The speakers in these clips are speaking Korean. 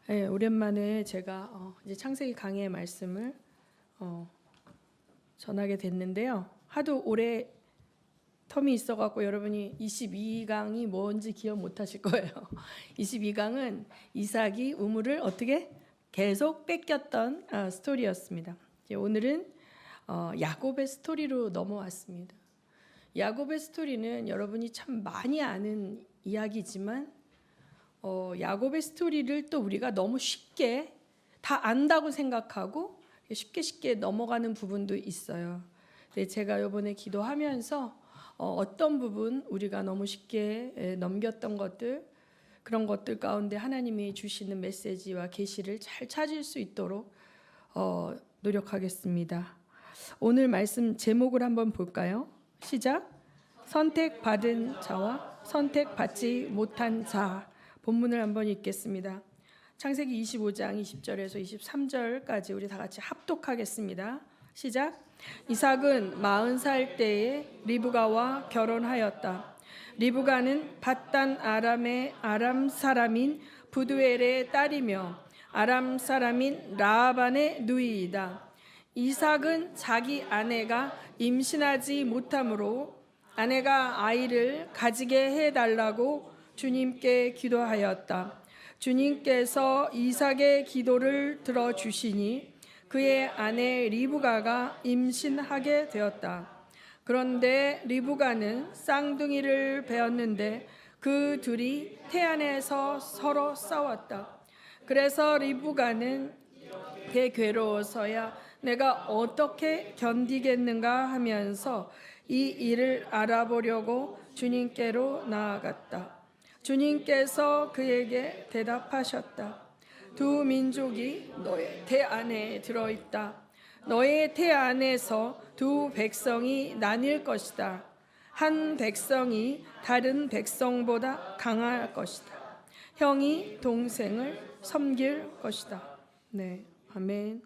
네, 오랜만에 제가 이제 창세기 강해의 말씀을 전하게 됐는데요. 하도 오래 텀이 있어갖고 여러분이 22강이 뭔지 기억 못하실 거예요. 22강은 이삭이 우물을 어떻게 계속 뺏겼던 스토리였습니다. 오늘은 야곱의 스토리로 넘어왔습니다. 야곱의 스토리는 여러분이 참 많이 아는 이야기지만 야곱의 스토리를 또 우리가 너무 쉽게 다 안다고 생각하고 쉽게 넘어가는 부분도 있어요. 근데 제가 이번에 기도하면서 어떤 부분 우리가 너무 쉽게 넘겼던 것들, 그런 것들 가운데 하나님이 주시는 메시지와 계시를 잘 찾을 수 있도록 노력하겠습니다. 오늘 말씀 제목을 한번 볼까요? 시작. 선택받은 자와 선택받지 못한 자. 본문을 한번 읽겠습니다. 창세기 25장 20절에서 23절까지 우리 다 같이 합독하겠습니다. 시작. 이삭은 40살 때에 리브가와 결혼하였다. 리브가는 밧단 아람의 아람 사람인 부두엘의 딸이며 아람 사람인 라반의 누이이다. 이삭은 자기 아내가 임신하지 못하므로 아내가 아이를 가지게 해달라고 주님께 기도하였다. 주님께서 이삭의 기도를 들어주시니 그의 아내 리브가가 임신하게 되었다. 그런데 리브가는 쌍둥이를 베었는데 그 둘이 태안에서 서로 싸웠다. 그래서 리브가는 게 괴로워서야 내가 어떻게 견디겠는가 하면서 이 일을 알아보려고 주님께로 나아갔다. 주님께서 그에게 대답하셨다. 두 민족이 너의 태 안에 들어있다. 너의 태 안에서 두 백성이 나뉠 것이다. 한 백성이 다른 백성보다 강할 것이다. 형이 동생을 섬길 것이다. 네, 아멘.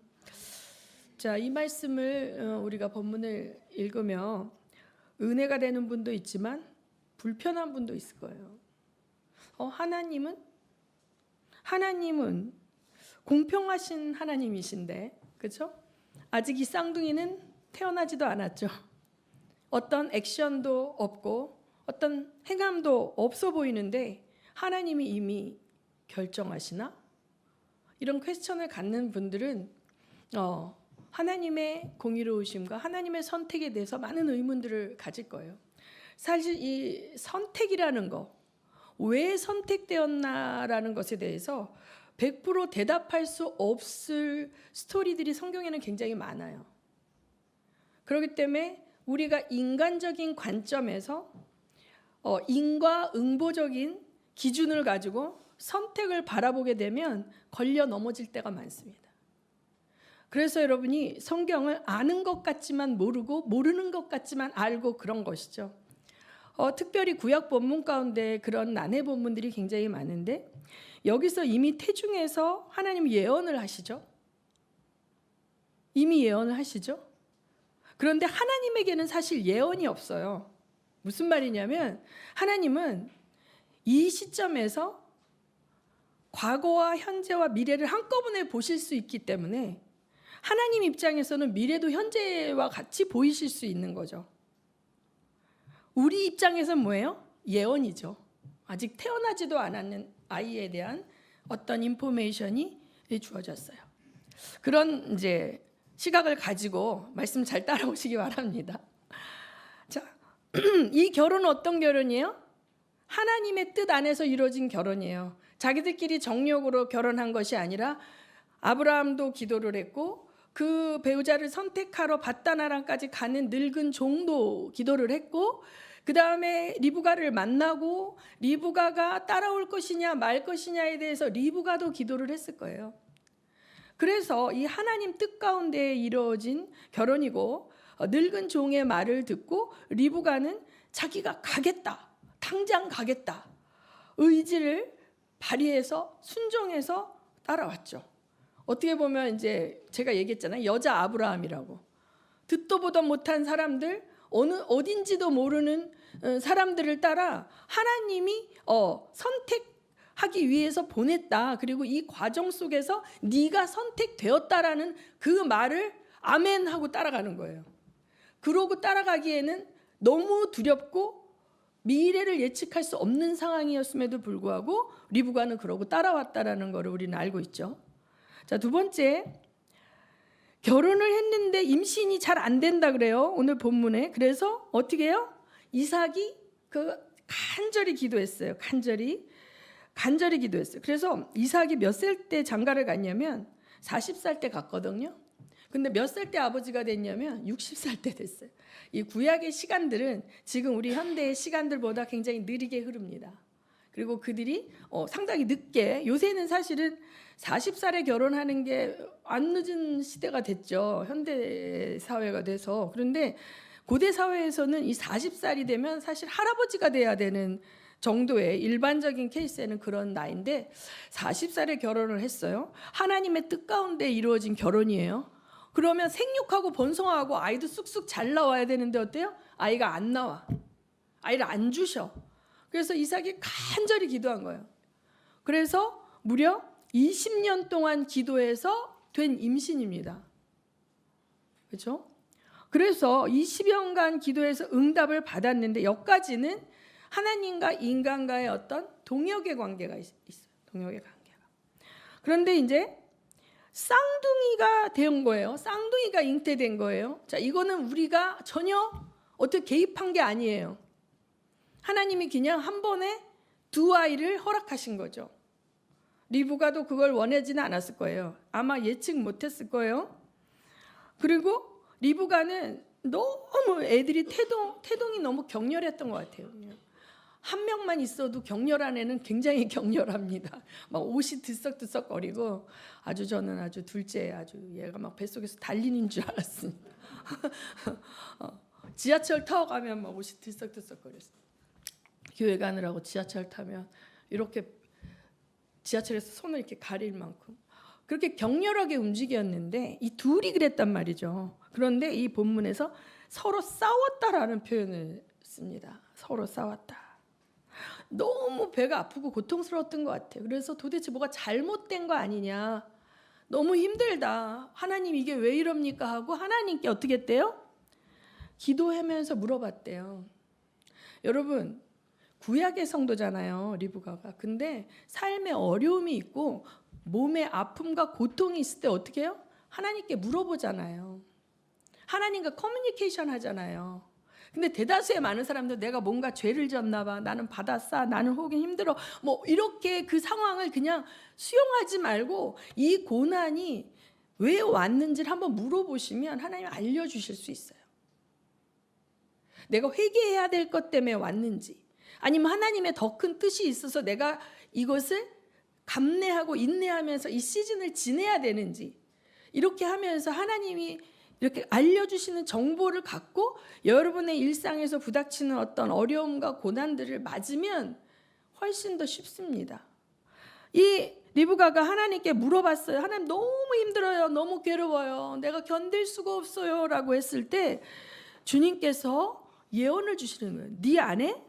자, 이 말씀을 우리가 본문을 읽으며 은혜가 되는 분도 있지만 불편한 분도 있을 거예요. 하나님은 공평하신 하나님이신데, 그렇죠? 아직 이 쌍둥이는 태어나지도 않았죠. 어떤 액션도 없고 어떤 행함도 없어 보이는데 하나님이 이미 결정하시나? 이런 퀘스천을 갖는 분들은 하나님의 공의로우심과 하나님의 선택에 대해서 많은 의문들을 가질 거예요. 사실 이 선택이라는 거, 왜 선택되었나라는 것에 대해서 100% 대답할 수 없을 스토리들이 성경에는 굉장히 많아요. 그렇기 때문에 우리가 인간적인 관점에서 인과응보적인 기준을 가지고 선택을 바라보게 되면 걸려 넘어질 때가 많습니다. 그래서 여러분이 성경을 아는 것 같지만 모르고 모르는 것 같지만 알고 그런 것이죠. 특별히 구약 본문 가운데 그런 난해 본문들이 굉장히 많은데 여기서 이미 태중에서 하나님 예언을 하시죠. 이미 예언을 하시죠. 그런데 하나님에게는 사실 예언이 없어요. 무슨 말이냐면 하나님은 이 시점에서 과거와 현재와 미래를 한꺼번에 보실 수 있기 때문에 하나님 입장에서는 미래도 현재와 같이 보이실 수 있는 거죠. 우리 입장에서는 뭐예요? 예언이죠. 아직 태어나지도 않았는 아이에 대한 어떤 인포메이션이 주어졌어요. 그런 이제 시각을 가지고 말씀 잘 따라오시기 바랍니다. 자, 이 결혼은 어떤 결혼이에요? 하나님의 뜻 안에서 이루어진 결혼이에요. 자기들끼리 정욕으로 결혼한 것이 아니라 아브라함도 기도를 했고 그 배우자를 선택하러 밧단 아람까지 가는 늙은 종도 기도를 했고 그 다음에 리브가를 만나고 리브가가 따라올 것이냐 말 것이냐에 대해서 리브가도 기도를 했을 거예요. 그래서 이 하나님 뜻 가운데 이루어진 결혼이고 늙은 종의 말을 듣고 리브가는 자기가 가겠다, 당장 가겠다 의지를 발휘해서 순종해서 따라왔죠. 어떻게 보면 이제 제가 얘기했잖아요. 여자 아브라함이라고. 듣도 보도 못한 사람들, 어딘지도 모르는 사람들을 따라 하나님이 하기 위해서 보냈다. 그리고 이 과정 속에서 네가 선택되었다라는 그 말을 아멘 하고 따라가는 거예요. 그러고 따라가기에는 너무 두렵고 미래를 예측할 수 없는 상황이었음에도 불구하고 리브가는 그러고 따라왔다라는 것을 우리는 알고 있죠. 자, 두 번째, 결혼을 했는데 임신이 잘 안 된다 그래요. 오늘 본문에. 그래서 어떻게 해요? 이삭이 간절히 기도했어요. 간절히 기도했어요. 그래서 이삭이 몇 살 때 장가를 갔냐면 40살 때 갔거든요. 근데 몇 살 때 아버지가 됐냐면 60살 때 됐어요. 이 구약의 시간들은 지금 우리 현대의 시간들보다 굉장히 느리게 흐릅니다. 그리고 그들이 상당히 늦게, 요새는 사실은 40살에 결혼하는 게 안 늦은 시대가 됐죠. 현대 사회가 돼서. 그런데 고대 사회에서는 이 40살이 되면 사실 할아버지가 돼야 되는 정도의 일반적인 케이스에는 그런 나이인데 40살에 결혼을 했어요. 하나님의 뜻 가운데 이루어진 결혼이에요. 그러면 생육하고 번성하고 아이도 쑥쑥 잘 나와야 되는데 어때요? 아이가 안 나와. 아이를 안 주셔. 그래서 이삭이 간절히 기도한 거예요. 그래서 무려 20년 동안 기도해서 된 임신입니다. 그렇죠? 그래서 20년간 기도해서 응답을 받았는데 여기까지는 하나님과 인간과의 어떤 동역의 관계가 있어요. 동역의 관계가. 그런데 이제 쌍둥이가 된 거예요. 쌍둥이가 잉태된 거예요. 자, 이거는 우리가 전혀 어떻게 개입한 게 아니에요. 하나님이 그냥 한 번에 두 아이를 허락하신 거죠. 리브가도 그걸 원하지는 않았을 거예요. 아마 예측 못했을 거예요. 그리고 리브가는 너무 애들이 태동이 너무 격렬했던 것 같아요. 한 명만 있어도 격렬한 애는 굉장히 격렬합니다. 막 옷이 들썩들썩거리고 저는 아주 둘째 얘가 막 뱃속에서 달리는 줄 알았습니다. 지하철 타고 가면 막 옷이 들썩들썩거렸어요. 교회 가느라고 지하철 타면 이렇게 지하철에서 손을 이렇게 가릴 만큼 그렇게 격렬하게 움직였는데 이 둘이 그랬단 말이죠. 그런데 이 본문에서 서로 싸웠다라는 표현을 씁니다. 서로 싸웠다. 너무 배가 아프고 고통스러웠던 것 같아요. 그래서 도대체 뭐가 잘못된 거 아니냐. 너무 힘들다. 하나님 이게 왜 이럽니까 하고 하나님께 어떻게 했대요? 기도하면서 물어봤대요. 여러분 구약의 성도잖아요. 리브가가. 근데 삶에 어려움이 있고 몸에 아픔과 고통이 있을 때 어떻게 해요? 하나님께 물어보잖아요. 하나님과 커뮤니케이션 하잖아요. 근데 대다수의 많은 사람들 내가 뭔가 죄를 졌나 봐. 나는 받았어. 나는 혹은 힘들어. 뭐 이렇게 그 상황을 그냥 수용하지 말고 이 고난이 왜 왔는지를 한번 물어보시면 하나님 알려주실 수 있어요. 내가 회개해야 될 것 때문에 왔는지 아니면 하나님의 더 큰 뜻이 있어서 내가 이것을 감내하고 인내하면서 이 시즌을 지내야 되는지 이렇게 하면서 하나님이 이렇게 알려주시는 정보를 갖고 여러분의 일상에서 부닥치는 어떤 어려움과 고난들을 맞으면 훨씬 더 쉽습니다. 이 리브가가 하나님께 물어봤어요. 하나님 너무 힘들어요. 너무 괴로워요. 내가 견딜 수가 없어요. 라고 했을 때 주님께서 예언을 주시는 거예요. 네 안에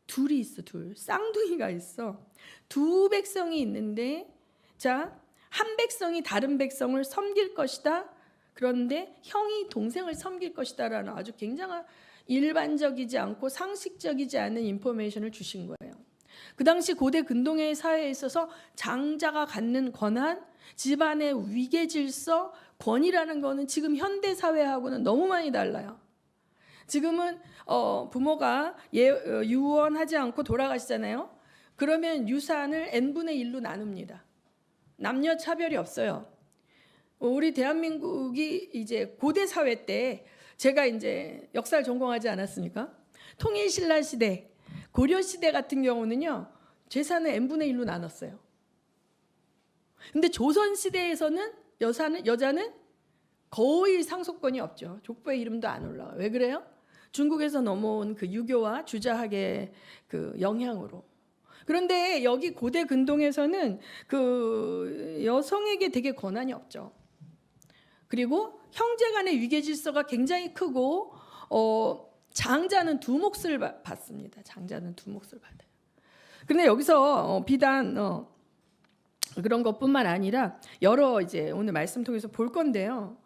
둘이 있어. 쌍둥이가 있어. 두 백성이 있는데 자, 한 백성이 다른 백성을 섬길 것이다. 그런데 형이 동생을 섬길 것이다 라는 아주 굉장한 일반적이지 않고 상식적이지 않은 인포메이션을 주신 거예요. 그 당시 고대 근동의 사회에 있어서 장자가 갖는 권한, 집안의 위계 질서, 권위라는 거는 지금 현대 사회하고는 너무 많이 달라요. 지금은 부모가 유언하지 않고 돌아가시잖아요. 그러면 유산을 n분의 1로 나눕니다. 남녀 차별이 없어요. 우리 대한민국이 이제 고대 사회 때 제가 이제 역사를 전공하지 않았습니까? 통일신라 시대, 고려 시대 같은 경우는요. 재산을 n분의 1로 나눴어요. 근데 조선 시대에서는 여자는 거의 상속권이 없죠. 족보의 이름도 안 올라와요. 왜 그래요? 중국에서 넘어온 그 유교와 주자학의 그 영향으로. 그런데 여기 고대 근동에서는 그 여성에게 되게 권한이 없죠. 그리고 형제간의 위계 질서가 굉장히 크고 장자는 두 몫을 받습니다. 장자는 두 몫을 받아요. 근데 여기서 비단 그런 것뿐만 아니라 여러 이제 오늘 말씀 통해서 볼 건데요.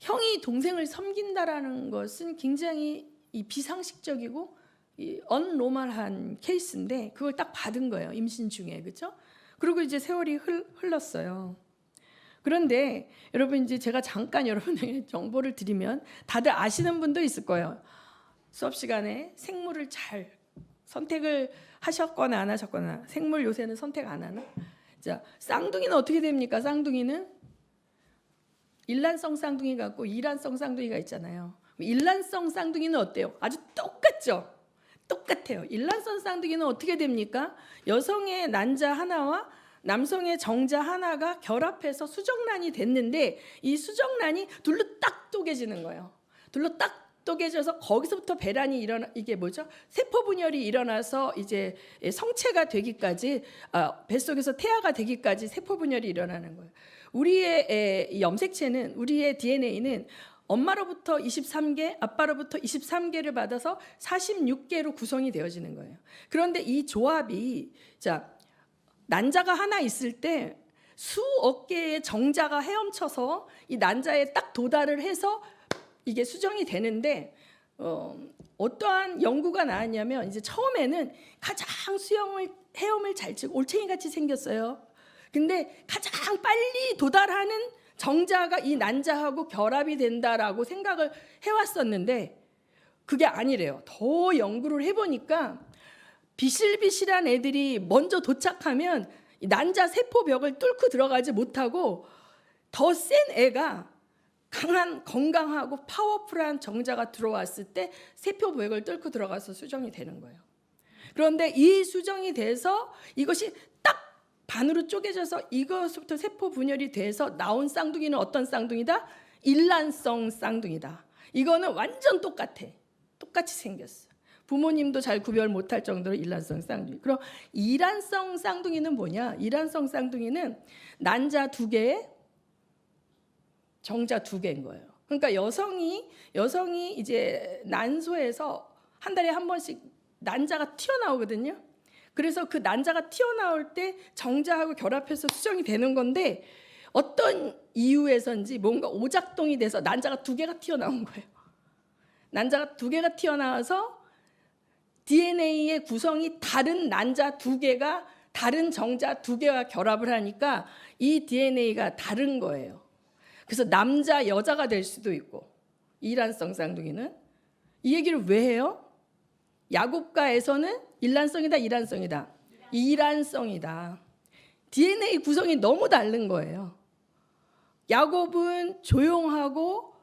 형이 동생을 섬긴다라는 것은 굉장히 이 비상식적이고 이 언노멀한 케이스인데 그걸 딱 받은 거예요. 임신 중에. 그렇죠? 그리고 이제 세월이 흘렀어요. 그런데 여러분 이제 제가 잠깐 여러분에게 정보를 드리면 다들 아시는 분도 있을 거예요. 수업 시간에 생물을 잘 선택을 하셨거나 안 하셨거나 생물 요새는 선택 안 하나? 자, 쌍둥이는 어떻게 됩니까? 쌍둥이는 일란성 쌍둥이가 있고 이란성 쌍둥이가 있잖아요. 일란성 쌍둥이는 어때요? 아주 똑같죠? 똑같아요. 일란성 쌍둥이는 어떻게 됩니까? 여성의 난자 하나와 남성의 정자 하나가 결합해서 수정란이 됐는데 이 수정란이 둘로 딱 쪼개지는 거예요. 둘로 딱 쪼개져서 거기서부터 배란이 이게 뭐죠? 세포 분열이 일어나서 이제 성체가 되기까지 뱃속에서 태아가 되기까지 세포 분열이 일어나는 거예요. 우리의 염색체는 우리의 DNA는 엄마로부터 23개, 아빠로부터 23개를 받아서 46개로 구성이 되어지는 거예요. 그런데 이 조합이 난자가 하나 있을 때 수억 개의 정자가 헤엄쳐서 이 난자에 딱 도달을 해서 이게 수정이 되는데 어떠한 연구가 나왔냐면 이제 처음에는 가장 헤엄을 잘 치고 올챙이같이 생겼어요. 근데 가장 빨리 도달하는 정자가 이 난자하고 결합이 된다라고 생각을 해왔었는데 그게 아니래요. 더 연구를 해보니까 비실비실한 애들이 먼저 도착하면 난자 세포벽을 뚫고 들어가지 못하고 더 센 애가 강한 건강하고 파워풀한 정자가 들어왔을 때 세포벽을 뚫고 들어가서 수정이 되는 거예요. 그런데 이 수정이 돼서 이것이 딱 반으로 쪼개져서 이것부터 세포 분열이 돼서 나온 쌍둥이는 어떤 쌍둥이다? 일란성 쌍둥이다. 이거는 완전 똑같아. 똑같이 생겼어. 부모님도 잘 구별 못할 정도로 일란성 쌍둥이. 그럼 이란성 쌍둥이는 뭐냐? 이란성 쌍둥이는 난자 2개에 정자 2개인 거예요. 그러니까 여성이 이제 난소에서 한 달에 한 번씩 난자가 튀어나오거든요. 그래서 그 난자가 튀어나올 때 정자하고 결합해서 수정이 되는 건데 어떤 이유에서인지 뭔가 오작동이 돼서 난자가 2개가 튀어나온 거예요. 난자가 2개가 튀어나와서 DNA의 구성이 다른 난자 2개가 다른 정자 2개와 결합을 하니까 이 DNA가 다른 거예요. 그래서 남자 여자가 될 수도 있고 이란성 쌍둥이는 이 얘기를 왜 해요? 야곱과 에서는 일란성이다, 이란성이다. 이란성이다. DNA 구성이 너무 다른 거예요. 야곱은 조용하고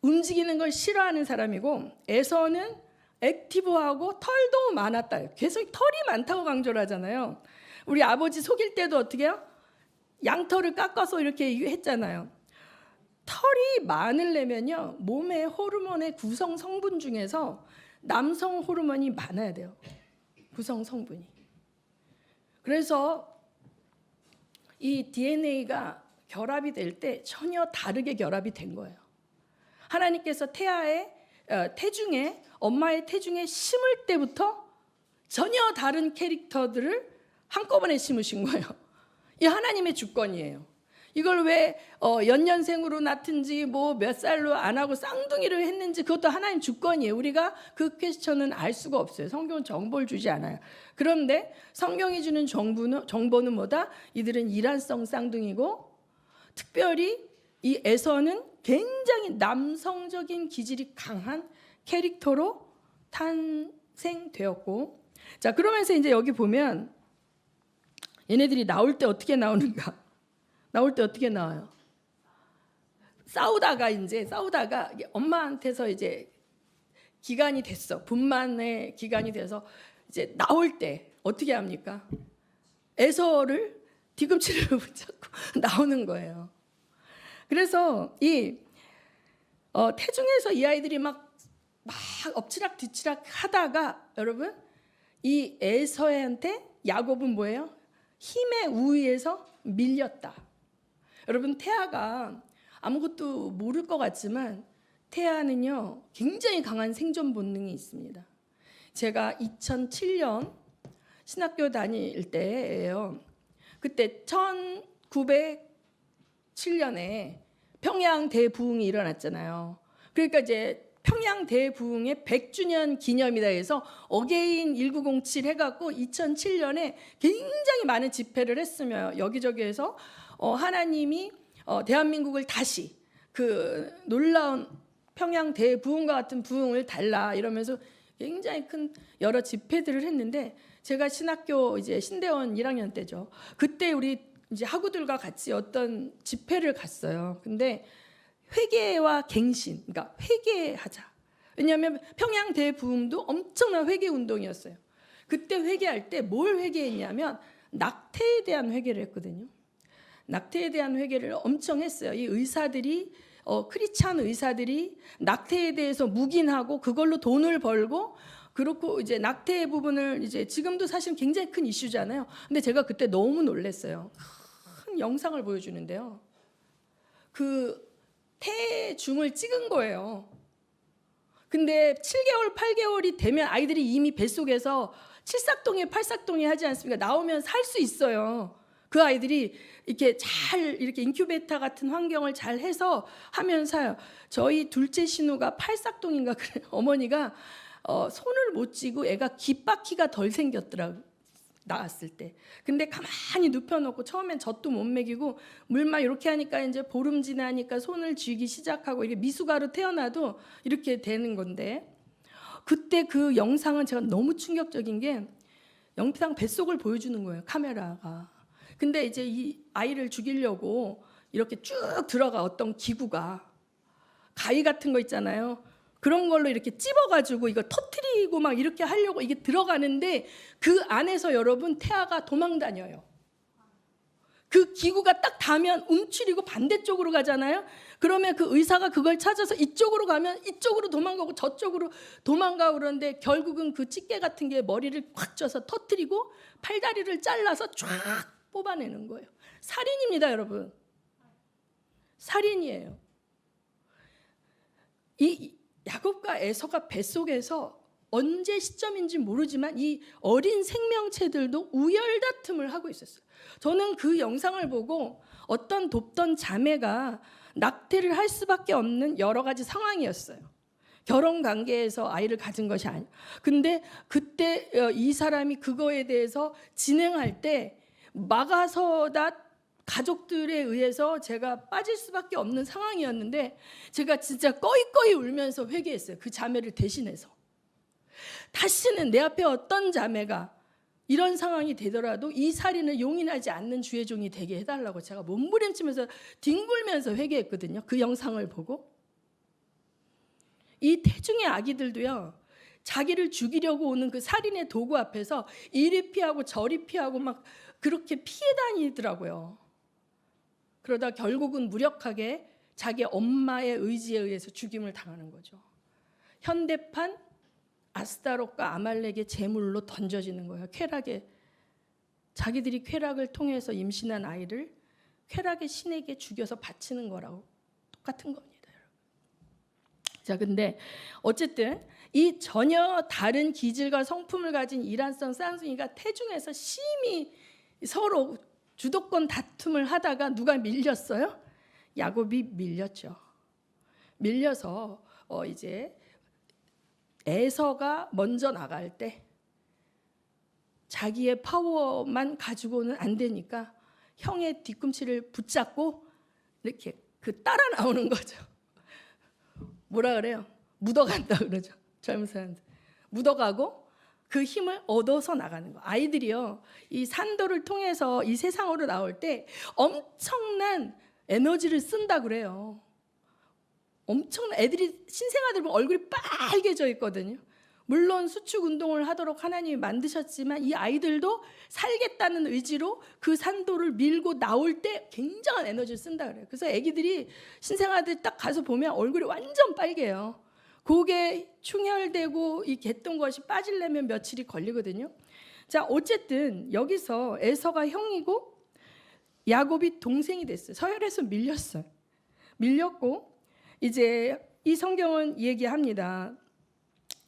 움직이는 걸 싫어하는 사람이고 에서는 액티브하고 털도 많았다. 계속 털이 많다고 강조를 하잖아요. 우리 아버지 속일 때도 어떻게 해요? 양털을 깎아서 이렇게 했잖아요. 털이 많으려면요 몸의 호르몬의 구성 성분 중에서 남성 호르몬이 많아야 돼요. 구성 성분이. 그래서 이 DNA가 결합이 될 때 전혀 다르게 결합이 된 거예요. 하나님께서 태중에 엄마의 태중에 심을 때부터 전혀 다른 캐릭터들을 한꺼번에 심으신 거예요. 이 하나님의 주권이에요. 이걸 왜 연년생으로 낳든지 뭐 몇 살로 안 하고 쌍둥이를 했는지 그것도 하나님 주권이에요. 우리가 그 퀘스천은 알 수가 없어요. 성경은 정보를 주지 않아요. 그런데 성경이 주는 정보는 뭐다? 이들은 이란성 쌍둥이고 특별히 이 에서는 굉장히 남성적인 기질이 강한 캐릭터로 탄생되었고 자 그러면서 이제 여기 보면 얘네들이 나올 때 어떻게 나오는가? 나올 때 어떻게 나와요? 싸우다가 엄마한테서 이제 기간이 됐어. 분만의 기간이 돼서 이제 나올 때 어떻게 합니까? 에서를 뒤꿈치를 붙잡고 나오는 거예요. 그래서 이 태중에서 이 아이들이 막 엎치락 뒤치락 하다가 여러분 이 에서한테 야곱은 뭐예요? 힘의 우위에서 밀렸다. 여러분 태아가 아무것도 모를 것 같지만 태아는요 굉장히 강한 생존 본능이 있습니다. 제가 2007년 신학교 다닐 때예요. 그때 1907년에 평양 대부흥이 일어났잖아요. 그러니까 이제 평양 대부흥의 100주년 기념이다 해서 어게인 1907 해갖고 2007년에 굉장히 많은 집회를 했으며 여기저기에서 하나님이 대한민국을 다시 그 놀라운 평양 대부흥과 같은 부흥을 달라 이러면서 굉장히 큰 여러 집회들을 했는데 제가 신학교 이제 신대원 1학년 때죠. 그때 우리 이제 학우들과 같이 어떤 집회를 갔어요. 근데 회개와 갱신, 그러니까 회개하자. 왜냐하면 평양 대부흥도 엄청난 회개 운동이었어요. 그때 회개할 때 뭘 회개했냐면 낙태에 대한 회개를 했거든요. 낙태에 대한 회개를 엄청 했어요. 이 의사들이 크리스찬 의사들이 낙태에 대해서 묵인하고 그걸로 돈을 벌고 그렇고 이제 낙태 부분을 이제 지금도 사실 굉장히 큰 이슈잖아요. 근데 제가 그때 너무 놀랐어요. 큰 영상을 보여주는데요. 그 태중을 찍은 거예요. 근데 7개월, 8개월이 되면 아이들이 이미 뱃속에서 칠삭동에 팔삭동에 하지 않습니까? 나오면 살 수 있어요. 그 아이들이 이렇게 잘 이렇게 인큐베이터 같은 환경을 잘 해서 하면 사요. 저희 둘째 신우가 팔삭동인가 그래. 어머니가 손을 못 쥐고 애가 귓바퀴가 덜 생겼더라고요. 나왔을 때. 근데 가만히 눕혀놓고 처음엔 젖도 못 먹이고 물만 이렇게 하니까 이제 보름 지나니까 손을 쥐기 시작하고 이게 미숙아로 태어나도 이렇게 되는 건데 그때 그 영상은 제가 너무 충격적인 게 영상 뱃속을 보여주는 거예요. 카메라가. 근데 이제 이 아이를 죽이려고 이렇게 쭉 들어가 어떤 기구가 가위 같은 거 있잖아요. 그런 걸로 이렇게 찝어가지고 이거 터트리고 막 이렇게 하려고 이게 들어가는데 그 안에서 여러분 태아가 도망다녀요. 그 기구가 딱 닿으면 움츠리고 반대쪽으로 가잖아요. 그러면 그 의사가 그걸 찾아서 이쪽으로 가면 이쪽으로 도망가고 저쪽으로 도망가고 그러는데 결국은 그 집게 같은 게 머리를 꽉 쪄서 터트리고 팔다리를 잘라서 쫙 뽑아내는 거예요. 살인입니다, 여러분. 살인이에요. 이 야곱과 에서가 뱃속에서 언제 시점인지 모르지만 이 어린 생명체들도 우열다툼을 하고 있었어요. 저는 그 영상을 보고 어떤 돕던 자매가 낙태를 할 수밖에 없는 여러 가지 상황이었어요. 결혼 관계에서 아이를 가진 것이 아니에요. 근데 그때 이 사람이 그거에 대해서 진행할 때 막아서다 가족들에 의해서 제가 빠질 수밖에 없는 상황이었는데 제가 진짜 꺼이꺼이 울면서 회개했어요. 그 자매를 대신해서. 다시는 내 앞에 어떤 자매가 이런 상황이 되더라도 이 살인을 용인하지 않는 주의 종이 되게 해달라고 제가 몸부림치면서 뒹굴면서 회개했거든요. 그 영상을 보고. 이 태중의 아기들도요. 자기를 죽이려고 오는 그 살인의 도구 앞에서 이리 피하고 저리 피하고 막 그렇게 피해 다니더라고요. 그러다 결국은 무력하게 자기 엄마의 의지에 의해서 죽임을 당하는 거죠. 현대판 아스타롯과 아말렉의 제물로 던져지는 거예요. 쾌락에 자기들이 쾌락을 통해서 임신한 아이를 쾌락의 신에게 죽여서 바치는 거라고 똑같은 겁니다. 자, 근데 어쨌든 이 전혀 다른 기질과 성품을 가진 이란성 쌍둥이가 태중에서 심히 서로 주도권 다툼을 하다가 누가 밀렸어요? 야곱이 밀렸죠. 밀려서 이제 에서가 먼저 나갈 때 자기의 파워만 가지고는 안 되니까 형의 뒤꿈치를 붙잡고 이렇게 그 따라 나오는 거죠. 뭐라 그래요? 묻어간다 그러죠. 젊은 사람들. 묻어가고 그 힘을 얻어서 나가는 거. 아이들이요, 이 산도를 통해서 이 세상으로 나올 때 엄청난 에너지를 쓴다 그래요. 엄청난 애들이 신생아들 보면 얼굴이 빨개져 있거든요. 물론 수축 운동을 하도록 하나님이 만드셨지만 이 아이들도 살겠다는 의지로 그 산도를 밀고 나올 때 굉장한 에너지를 쓴다 그래요. 그래서 애기들이 신생아들 딱 가서 보면 얼굴이 완전 빨개요. 그게 충혈되고 이 개똥 것이 빠지려면 며칠이 걸리거든요. 자, 어쨌든 여기서 에서가 형이고 야곱이 동생이 됐어요. 서열에서 밀렸어요. 밀렸고 이제 이 성경은 얘기합니다.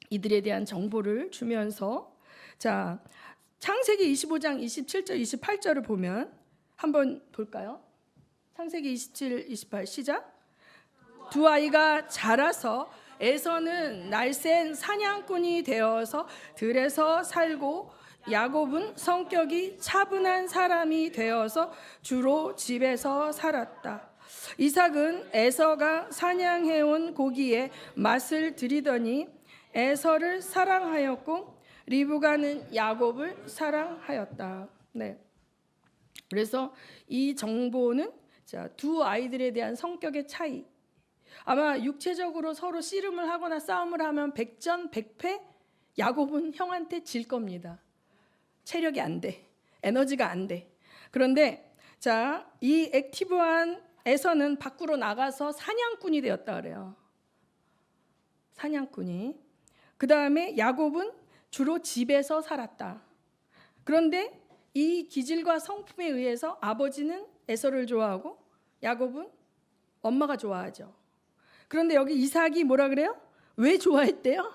이들에 대한 정보를 주면서 자, 창세기 25장 27절 28절을 보면 한번 볼까요? 창세기 27, 28 시작. 두 아이가 자라서 에서는 날쌘 사냥꾼이 되어서 들에서 살고 야곱은 성격이 차분한 사람이 되어서 주로 집에서 살았다. 이삭은 에서가 사냥해온 고기에 맛을 들이더니 에서를 사랑하였고 리브가는 야곱을 사랑하였다. 네. 그래서 이 정보는 두 아이들에 대한 성격의 차이. 아마 육체적으로 서로 씨름을 하거나 싸움을 하면 백전백패 야곱은 형한테 질 겁니다. 체력이 안 돼. 에너지가 안 돼. 그런데 이 액티브한 에서는 밖으로 나가서 사냥꾼이 되었다 그래요. 사냥꾼이. 그 다음에 야곱은 주로 집에서 살았다. 그런데 이 기질과 성품에 의해서 아버지는 에서를 좋아하고 야곱은 엄마가 좋아하죠. 그런데 여기 이삭이 뭐라 그래요? 왜 좋아했대요?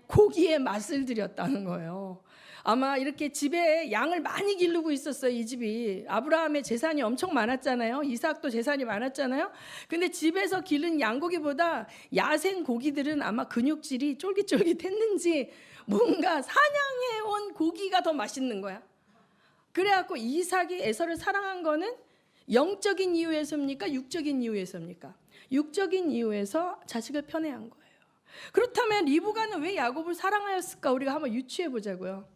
고기에 맛을 들였다는 거예요. 아마 이렇게 집에 양을 많이 기르고 있었어요. 이 집이 아브라함의 재산이 엄청 많았잖아요. 이삭도 재산이 많았잖아요. 근데 집에서 기른 양고기보다 야생 고기들은 아마 근육질이 쫄깃쫄깃했는지 뭔가 사냥해온 고기가 더 맛있는 거야. 그래갖고 이삭이 에서를 사랑한 거는 영적인 이유에서입니까? 육적인 이유에서입니까? 육적인 이유에서 자식을 편애한 거예요. 그렇다면 리브가는 왜 야곱을 사랑하였을까? 우리가 한번 유추해 보자고요.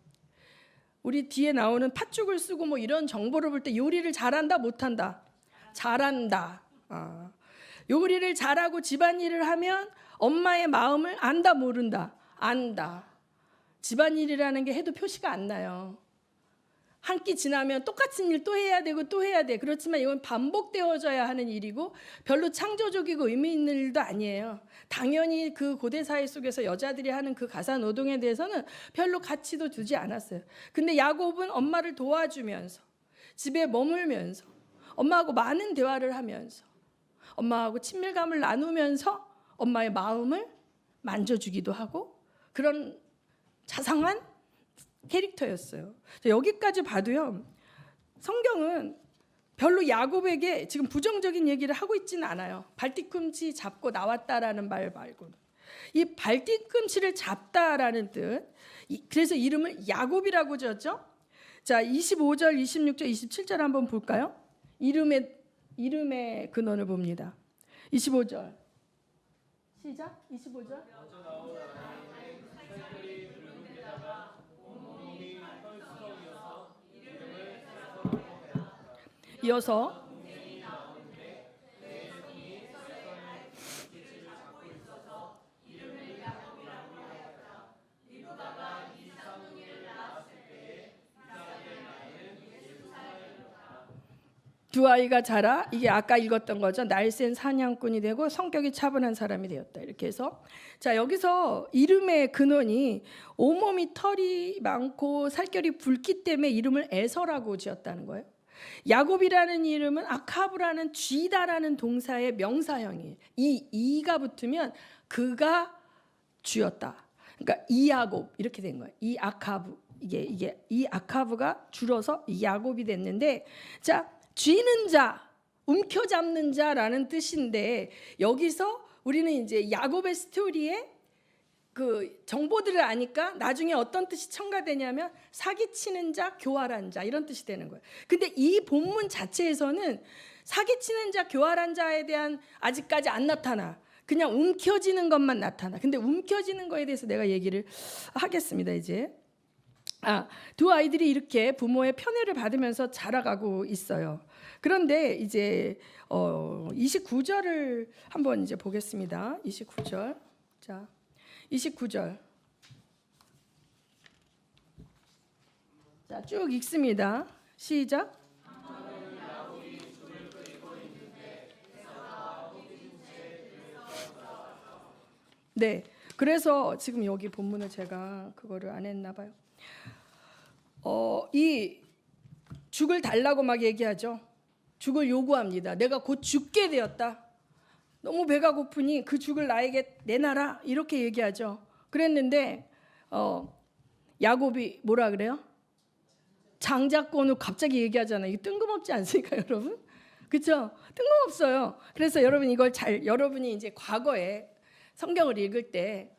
우리 뒤에 나오는 팥죽을 쓰고 뭐 이런 정보를 볼 때 요리를 잘한다 못한다? 잘한다. 요리를 잘하고 집안일을 하면 엄마의 마음을 안다 모른다? 안다. 집안일이라는 게 해도 표시가 안 나요. 한 끼 지나면 똑같은 일 또 해야 되고 또 해야 돼. 그렇지만 이건 반복되어져야 하는 일이고 별로 창조적이고 의미 있는 일도 아니에요. 당연히 그 고대 사회 속에서 여자들이 하는 그 가사 노동에 대해서는 별로 가치도 두지 않았어요. 근데 야곱은 엄마를 도와주면서 집에 머물면서 엄마하고 많은 대화를 하면서 엄마하고 친밀감을 나누면서 엄마의 마음을 만져주기도 하고 그런 자상한 캐릭터였어요. 여기까지 봐도요. 성경은 별로 야곱에게 지금 부정적인 얘기를 하고 있지는 않아요. 발뒤꿈치 잡고 나왔다라는 말 말고는. 이 발뒤꿈치를 잡다라는 뜻. 그래서 이름을 야곱이라고 지었죠. 자, 25절, 26절, 27절 한번 볼까요? 이름의 근원을 봅니다. 25절. 시작. 25절. 이어서 두 아이가 자라 이게 아까 읽었던 거죠. 날쌘 사냥꾼이 되고 성격이 차분한 사람이 되었다. 이렇게 해서 자 여기서 이름의 근원이 온몸이 털이 많고 살결이 붉기 때문에 이름을 에서라고 지었다는 거예요. 야곱이라는 이름은 아카브라는 쥐다라는 동사의 명사형이에요. 이 이가 붙으면 그가 쥐었다. 그러니까 이야곱 이렇게 된 거예요. 이 아카브 이게 이 아카브가 줄어서 야곱이 됐는데 자 쥐는 자, 움켜잡는 자라는 뜻인데 여기서 우리는 이제 야곱의 스토리에 그 정보들을 아니까 나중에 어떤 뜻이 첨가되냐면 사기치는 자, 교활한 자 이런 뜻이 되는 거예요. 근데 이 본문 자체에서는 사기치는 자, 교활한 자에 대한 아직까지 안 나타나. 그냥 움켜쥐는 것만 나타나. 근데 움켜쥐는 거에 대해서 내가 얘기를 하겠습니다. 이제 두 아이들이 이렇게 부모의 편애를 받으면서 자라가고 있어요. 그런데 이제 29절을 한번 이제 보겠습니다. 29절. 자, 29절. 자, 쭉 읽습니다. 시작. 네. 그래서 지금 여기 본문을 제가 그거를 안 했나 봐요. 이 죽을 달라고 막 얘기하죠. 죽을 요구합니다. 내가 곧 죽게 되었다. 너무 배가 고프니 그 죽을 나에게 내놔라. 이렇게 얘기하죠. 그랬는데 야곱이 뭐라 그래요? 장자권을 갑자기 얘기하잖아요. 이게 뜬금없지 않습니까, 여러분? 그렇죠? 뜬금없어요. 그래서 여러분 이걸 여러분이 이제 과거에 성경을 읽을 때,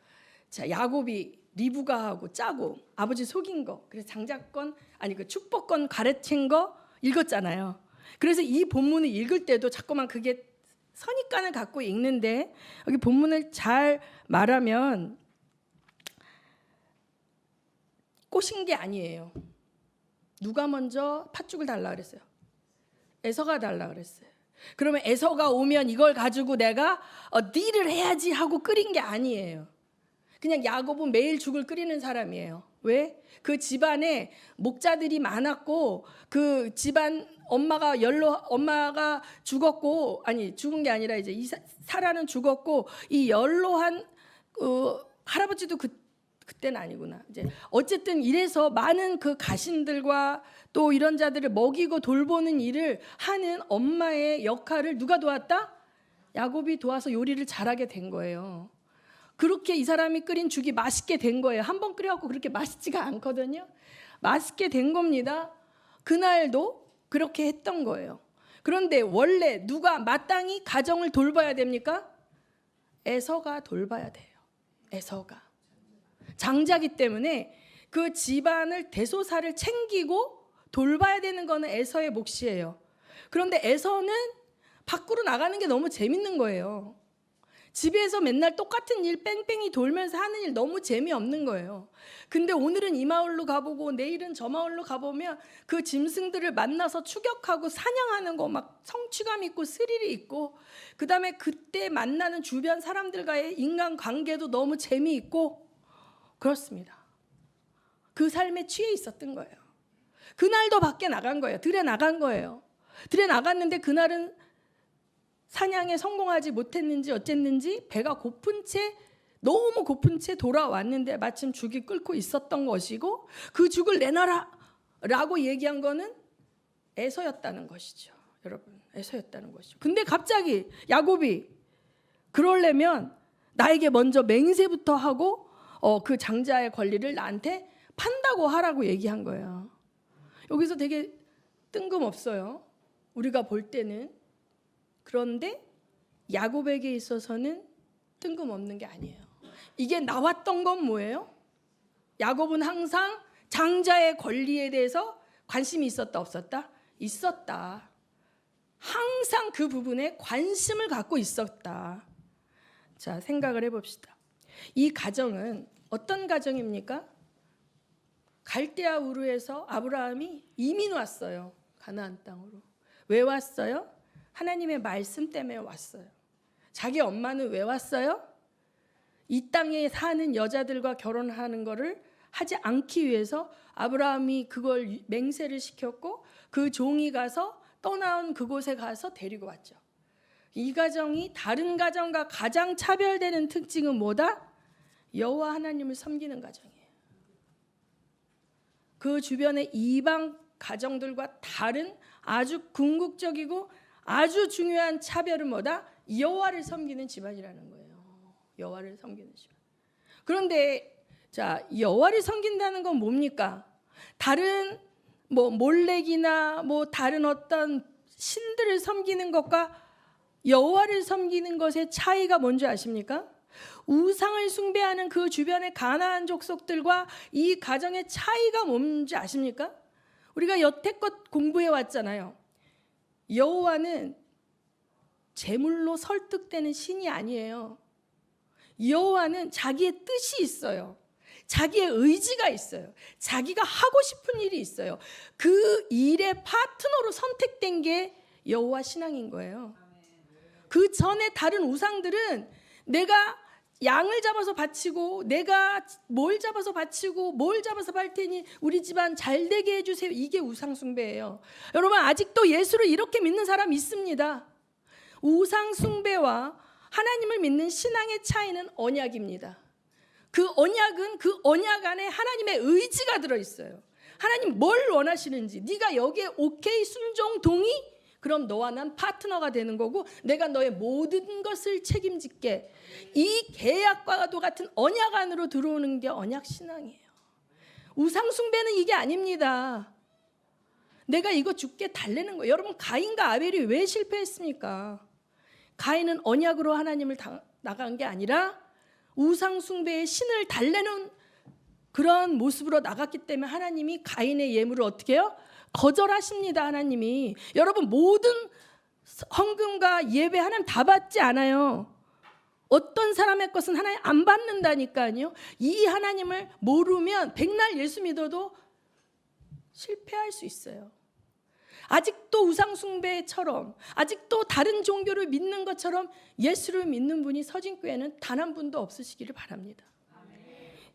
자, 야곱이 리브가하고 짜고 아버지 속인 거, 그래서 장자권 아니 그 축복권 가르친 거 읽었잖아요. 그래서 이 본문을 읽을 때도 자꾸만 그게 선입관을 갖고 읽는데, 여기 본문을 잘 말하면 꼬신 게 아니에요. 누가 먼저 팥죽을 달라 그랬어요? 에서가 달라 그랬어요. 그러면 에서가 오면 이걸 가지고 내가 딜을 해야지 하고 끓인 게 아니에요. 그냥 야곱은 매일 죽을 끓이는 사람이에요. 왜? 그 집안에 목자들이 많았고, 그 집안 엄마가 죽었고, 아니 죽은 게 아니라 이제 사라는 죽었고, 이 연로한 할아버지도 그때는 아니구나. 이제 어쨌든 이래서 많은 그 가신들과 또 이런 자들을 먹이고 돌보는 일을 하는 엄마의 역할을 누가 도왔다? 야곱이 도와서 요리를 잘하게 된 거예요. 그렇게 이 사람이 끓인 죽이 맛있게 된 거예요. 한 번 끓여갖고 그렇게 맛있지가 않거든요. 맛있게 된 겁니다. 그날도 그렇게 했던 거예요. 그런데 원래 누가 마땅히 가정을 돌봐야 됩니까? 에서가 돌봐야 돼요. 에서가 장자기 때문에 그 집안을 대소사를 챙기고 돌봐야 되는 거는 에서의 몫이에요. 그런데 에서는 밖으로 나가는 게 너무 재밌는 거예요. 집에서 맨날 똑같은 일 뺑뺑이 돌면서 하는 일 너무 재미없는 거예요. 근데 오늘은 이 마을로 가보고 내일은 저 마을로 가보면 그 짐승들을 만나서 추격하고 사냥하는 거 막 성취감 있고 스릴이 있고, 그 다음에 그때 만나는 주변 사람들과의 인간관계도 너무 재미있고 그렇습니다. 그 삶에 취해 있었던 거예요. 그날도 밖에 나간 거예요. 들에 나간 거예요. 들에 나갔는데 그날은 사냥에 성공하지 못했는지 어쨌는지 배가 고픈 채, 너무 고픈 채 돌아왔는데 마침 죽이 끓고 있었던 것이고, 그 죽을 내놔라 라고 얘기한 거는 에서였다는 것이죠. 여러분, 에서였다는 것이죠. 근데 갑자기 야곱이 그러려면 나에게 먼저 맹세부터 하고 그 장자의 권리를 나한테 판다고 하라고 얘기한 거예요. 여기서 되게 뜬금없어요. 우리가 볼 때는. 그런데 야곱에게 있어서는 뜬금없는 게 아니에요. 이게 나왔던 건 뭐예요? 야곱은 항상 장자의 권리에 대해서 관심이 있었다 없었다? 있었다. 항상 그 부분에 관심을 갖고 있었다. 자, 생각을 해봅시다. 이 가정은 어떤 가정입니까? 갈대아 우르에서 아브라함이 이민 왔어요. 가나안 땅으로. 왜 왔어요? 하나님의 말씀 때문에 왔어요. 자기 엄마는 왜 왔어요? 이 땅에 사는 여자들과 결혼하는 것을 하지 않기 위해서 아브라함이 그걸 맹세를 시켰고, 그 종이 가서 떠나온 그곳에 가서 데리고 왔죠. 이 가정이 다른 가정과 가장 차별되는 특징은 뭐다? 여호와 하나님을 섬기는 가정이에요. 그 주변의 이방 가정들과 다른 아주 궁극적이고 아주 중요한 차별은 뭐다? 여호와를 섬기는 집안이라는 거예요. 여호와를 섬기는 집안. 그런데 자, 여호와를 섬긴다는 건 뭡니까? 다른 몰렉이나 다른 어떤 신들을 섬기는 것과 여호와를 섬기는 것의 차이가 뭔지 아십니까? 우상을 숭배하는 그 주변의 가나안 족속들과 이 가정의 차이가 뭔지 아십니까? 우리가 여태껏 공부해 왔잖아요. 여호와는 제물로 설득되는 신이 아니에요. 여호와는 자기의 뜻이 있어요. 자기의 의지가 있어요. 자기가 하고 싶은 일이 있어요. 그 일의 파트너로 선택된 게 여호와 신앙인 거예요. 그 전에 다른 우상들은 내가 양을 잡아서 바치고, 내가 뭘 잡아서 바치고, 뭘 잡아서 팔 테니 우리 집안 잘 되게 해주세요. 이게 우상 숭배예요. 여러분, 아직도 예수를 이렇게 믿는 사람 있습니다. 우상 숭배와 하나님을 믿는 신앙의 차이는 언약입니다. 그 언약은 그 언약 안에 하나님의 의지가 들어있어요. 하나님 뭘 원하시는지, 네가 여기에 오케이, 순종, 동의? 그럼 너와 난 파트너가 되는 거고, 내가 너의 모든 것을 책임질게. 이 계약과 같은 언약 안으로 들어오는 게 언약 신앙이에요. 우상 숭배는 이게 아닙니다. 내가 이거 죽게 달래는 거예요. 여러분, 가인과 아벨이 왜 실패했습니까? 가인은 언약으로 하나님을 나간 게 아니라 우상 숭배의 신을 달래는 그런 모습으로 나갔기 때문에 하나님이 가인의 예물을 어떻게 해요? 거절하십니다. 하나님이. 여러분, 모든 헌금과 예배 하나님 다 받지 않아요. 어떤 사람의 것은 하나님 안 받는다니까요. 이 하나님을 모르면 백날 예수 믿어도 실패할 수 있어요. 아직도 우상숭배처럼, 아직도 다른 종교를 믿는 것처럼 예수를 믿는 분이 서진교회는 단 한 분도 없으시기를 바랍니다.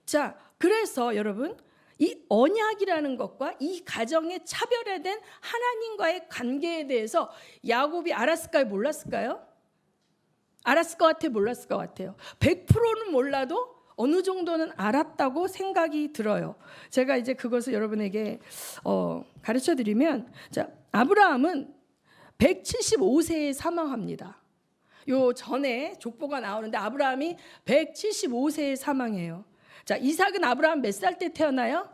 자, 그래서 여러분, 이 언약이라는 것과 이 가정의 차별화된 하나님과의 관계에 대해서 야곱이 알았을까요? 몰랐을까요? 알았을 것 같아요? 몰랐을 것 같아요? 100%는 몰라도 어느 정도는 알았다고 생각이 들어요. 제가 이제 그것을 여러분에게 가르쳐 드리면, 자, 아브라함은 175세에 사망합니다. 요 전에 족보가 나오는데 아브라함이 175세에 사망해요. 자, 이삭은 아브라함 몇 살 때 태어나요?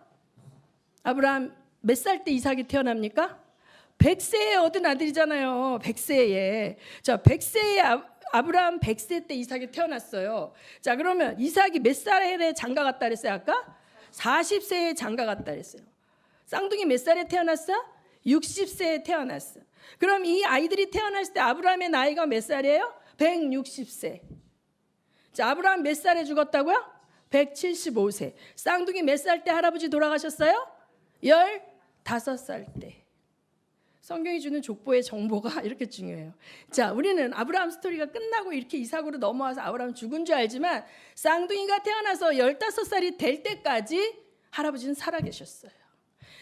아브라함 몇 살 때 이삭이 태어납니까? 100세에 얻은 아들이잖아요. 100세에. 자, 100세에 아브라함 100세 때 이삭이 태어났어요. 자, 그러면 이삭이 몇 살에 장가 갔다 그랬어요? 아까 40세에 장가 갔다 그랬어요. 쌍둥이 몇 살에 태어났어? 60세에 태어났어. 그럼 이 아이들이 태어났을 때 아브라함의 나이가 몇 살이에요? 160세. 자, 아브라함 몇 살에 죽었다고요? 175세. 쌍둥이 몇 살 때 할아버지 돌아가셨어요? 15살 때. 성경이 주는 족보의 정보가 이렇게 중요해요. 자, 우리는 아브라함 스토리가 끝나고 이렇게 이삭으로 넘어와서 아브라함 죽은 줄 알지만 쌍둥이가 태어나서 15살이 될 때까지 할아버지는 살아계셨어요.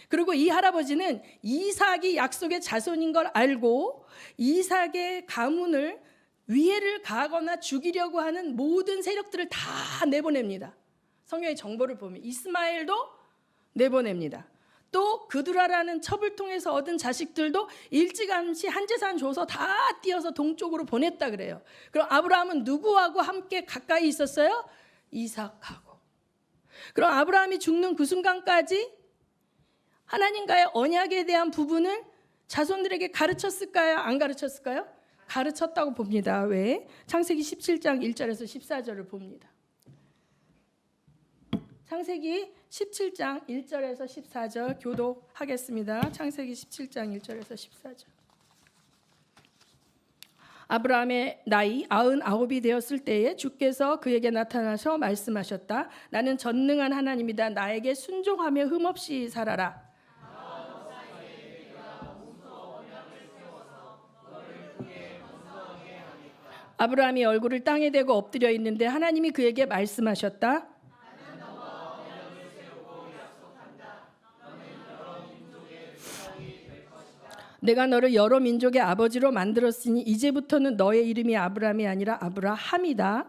그리고 이 할아버지는 이삭이 약속의 자손인 걸 알고 이삭의 가문을 위해를 가하거나 죽이려고 하는 모든 세력들을 다 내보냅니다. 성경의 정보를 보면 이스마엘도 내보냅니다. 또 그두라라는 첩을 통해서 얻은 자식들도 일찌감치 한 재산 줘서 다 띄어서 동쪽으로 보냈다 그래요. 그럼 아브라함은 누구하고 함께 가까이 있었어요? 이삭하고. 그럼 아브라함이 죽는 그 순간까지 하나님과의 언약에 대한 부분을 자손들에게 가르쳤을까요? 안 가르쳤을까요? 가르쳤다고 봅니다. 왜? 창세기 17장 1절에서 14절을 봅니다. 창세기 17장 1절에서 14절 교독하겠습니다. 창세기 17장 1절에서 14절. 아브라함의 나이 99이 되었을 때에 주께서 그에게 나타나셔 말씀하셨다. 나는 전능한 하나님이다. 나에게 순종하며 흠없이 살아라. 아브라함이 얼굴을 땅에 대고 엎드려 있는데 하나님이 그에게 말씀하셨다. 내가 너를 여러 민족의 아버지로 만들었으니 이제부터는 너의 이름이 아브라함이 아니라 아브라함이다.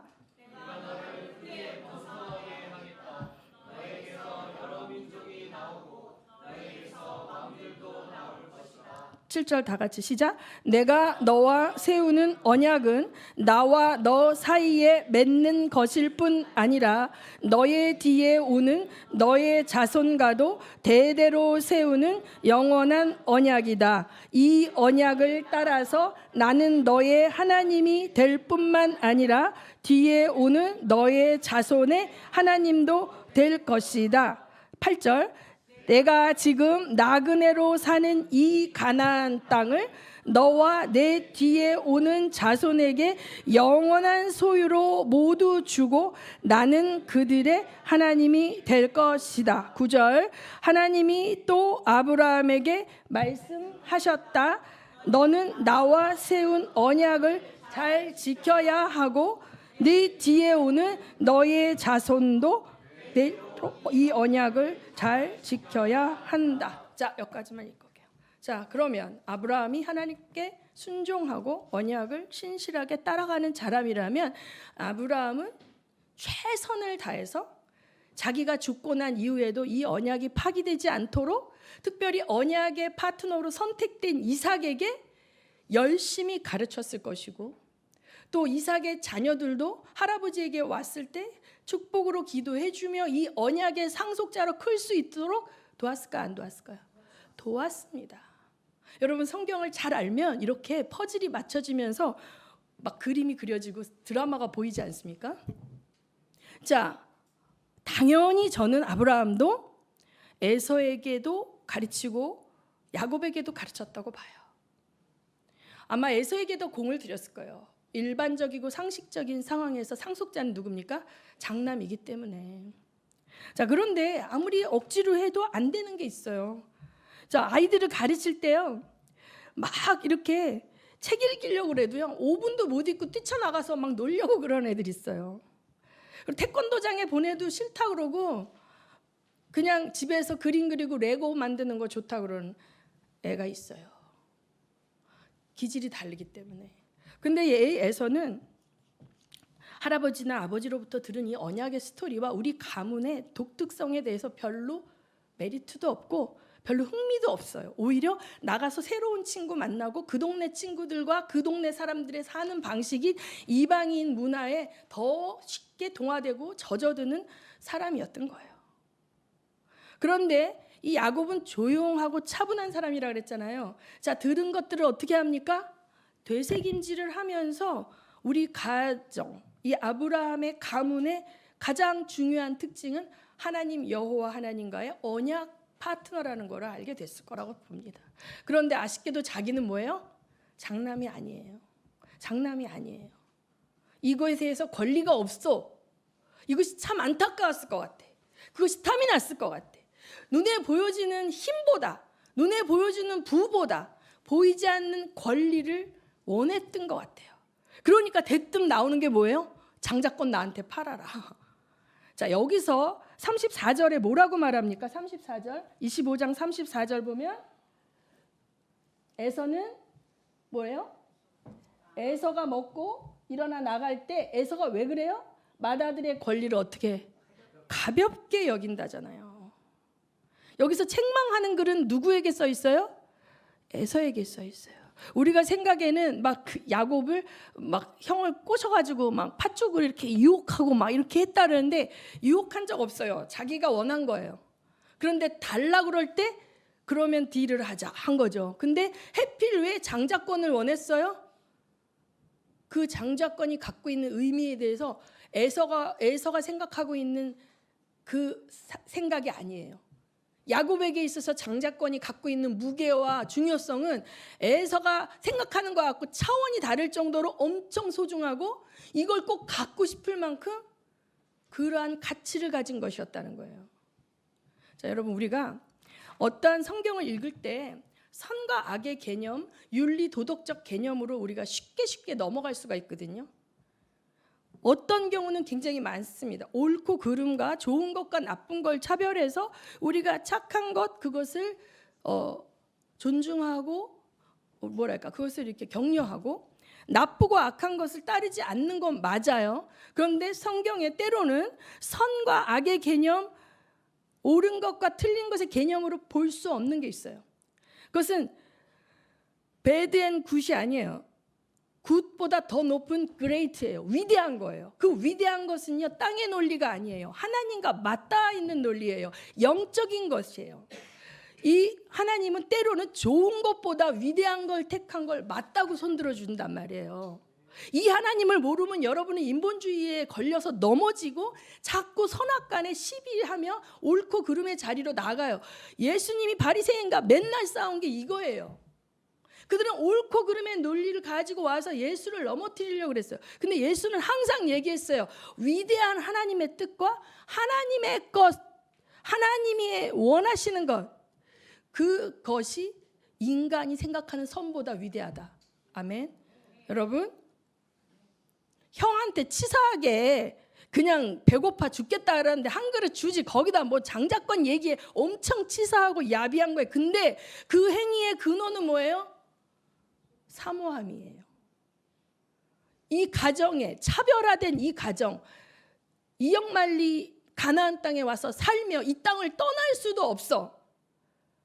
7절 다 같이 시작. 내가 너와 세우는 언약은 나와 너 사이에 맺는 것일 뿐 아니라 너의 뒤에 오는 너의 자손과도 대대로 세우는 영원한 언약이다. 이 언약을 따라서 나는 너의 하나님이 될 뿐만 아니라 뒤에 오는 너의 자손의 하나님도 될 것이다. 8절. 내가 지금 나그네로 사는 이 가나안 땅을 너와 내 뒤에 오는 자손에게 영원한 소유로 모두 주고 나는 그들의 하나님이 될 것이다. 9절. 하나님이 또 아브라함에게 말씀하셨다. 너는 나와 세운 언약을 잘 지켜야 하고 네 뒤에 오는 너의 자손도 이 언약을 잘 지켜야 한다. 자, 여기까지만 읽을게요. 자, 그러면 아브라함이 하나님께 순종하고 언약을 신실하게 따라가는 사람이라면 아브라함은 최선을 다해서 자기가 죽고 난 이후에도 이 언약이 파기되지 않도록 특별히 언약의 파트너로 선택된 이삭에게 열심히 가르쳤을 것이고 또 이삭의 자녀들도 할아버지에게 왔을 때 축복으로 기도해주며 이 언약의 상속자로 클 수 있도록 도왔을까 안 도왔을까요? 도왔습니다. 여러분 성경을 잘 알면 이렇게 퍼즐이 맞춰지면서 막 그림이 그려지고 드라마가 보이지 않습니까? 자, 당연히 저는 아브라함도 에서에게도 가르치고 야곱에게도 가르쳤다고 봐요. 아마 에서에게도 공을 들였을 거예요. 일반적이고 상식적인 상황에서 상속자는 누굽니까? 장남이기 때문에. 자, 그런데 아무리 억지로 해도 안 되는 게 있어요. 자, 아이들을 가르칠 때요, 막 이렇게 책 읽으려고 그래도요 5분도 못 읽고 뛰쳐나가서 막 놀려고 그런 애들 있어요. 그리고 태권도장에 보내도 싫다 그러고 그냥 집에서 그림 그리고 레고 만드는 거 좋다 그러는 애가 있어요. 기질이 다르기 때문에. 근데 에서는 할아버지나 아버지로부터 들은 이 언약의 스토리와 우리 가문의 독특성에 대해서 별로 메리트도 없고 별로 흥미도 없어요. 오히려 나가서 새로운 친구 만나고 그 동네 친구들과 그 동네 사람들의 사는 방식이 이방인 문화에 더 쉽게 동화되고 젖어드는 사람이었던 거예요. 그런데 이 야곱은 조용하고 차분한 사람이라 그랬잖아요. 자, 들은 것들을 어떻게 합니까? 되새김질을 하면서 우리 가정, 이 아브라함의 가문의 가장 중요한 특징은 하나님 여호와 하나님과의 언약 파트너라는 걸 알게 됐을 거라고 봅니다. 그런데 아쉽게도 자기는 뭐예요? 장남이 아니에요. 장남이 아니에요. 이거에 대해서 권리가 없어. 이것이 참 안타까웠을 것 같아. 그것이 탐이 났을 것 같아. 눈에 보여지는 힘보다, 눈에 보여지는 부보다 보이지 않는 권리를 원했던 것 같아요. 그러니까 대뜸 나오는 게 뭐예요? 장자권 나한테 팔아라. 자, 여기서 34절에 뭐라고 말합니까? 34절, 25장 34절 보면 에서는 뭐예요? 에서가 먹고 일어나 나갈 때 에서가 왜 그래요? 맏아들의 권리를 어떻게 가볍게 여긴다잖아요. 여기서 책망하는 글은 누구에게 써 있어요? 에서에게 써 있어요. 우리가 생각에는 막 야곱을 막 형을 꼬셔가지고 막 팥죽을 이렇게 유혹하고 막 이렇게 했다는데 유혹한 적 없어요. 자기가 원한 거예요. 그런데 달라 그럴 때 그러면 딜을 하자 한 거죠. 근데 해필 왜 장자권을 원했어요? 그 장자권이 갖고 있는 의미에 대해서 에서가 생각하고 있는 그 생각이 아니에요. 야곱에게 있어서 장자권이 갖고 있는 무게와 중요성은 에서가 생각하는 것 같고 차원이 다를 정도로 엄청 소중하고 이걸 꼭 갖고 싶을 만큼 그러한 가치를 가진 것이었다는 거예요. 자, 여러분, 우리가 어떠한 성경을 읽을 때 선과 악의 개념, 윤리 도덕적 개념으로 우리가 쉽게 넘어갈 수가 있거든요. 어떤 경우는 굉장히 많습니다. 옳고 그름과 좋은 것과 나쁜 걸 차별해서 우리가 착한 것 그것을 존중하고 그것을 이렇게 격려하고 나쁘고 악한 것을 따르지 않는 건 맞아요. 그런데 성경에 때로는 선과 악의 개념, 옳은 것과 틀린 것의 개념으로 볼 수 없는 게 있어요. 그것은 배드 앤 굿이 아니에요. 굿보다 더 높은 그레이트예요. 위대한 거예요. 그 위대한 것은요, 땅의 논리가 아니에요. 하나님과 맞닿아 있는 논리예요. 영적인 것이에요. 이 하나님은 때로는 좋은 것보다 위대한 걸 택한 걸 맞다고 손들어 준단 말이에요. 이 하나님을 모르면 여러분은 인본주의에 걸려서 넘어지고 자꾸 선악간에 시비하며 옳고 그름의 자리로 나가요. 예수님이 바리새인과 맨날 싸운 게 이거예요. 그들은 옳고 그름의 논리를 가지고 와서 예수를 넘어뜨리려고 그랬어요. 근데 예수는 항상 얘기했어요. 위대한 하나님의 뜻과 하나님의 것, 하나님이 원하시는 것, 그것이 인간이 생각하는 선보다 위대하다. 아멘. 여러분, 형한테 치사하게 그냥 배고파 죽겠다 그러는데 한 그릇 주지 거기다 뭐 장자권 얘기에 엄청 치사하고 야비한 거예요. 근데 그 행위의 근원은 뭐예요? 사모함이에요. 이 가정에 차별화된 이 가정, 이역말리 가나안 땅에 와서 살며 이 땅을 떠날 수도 없어.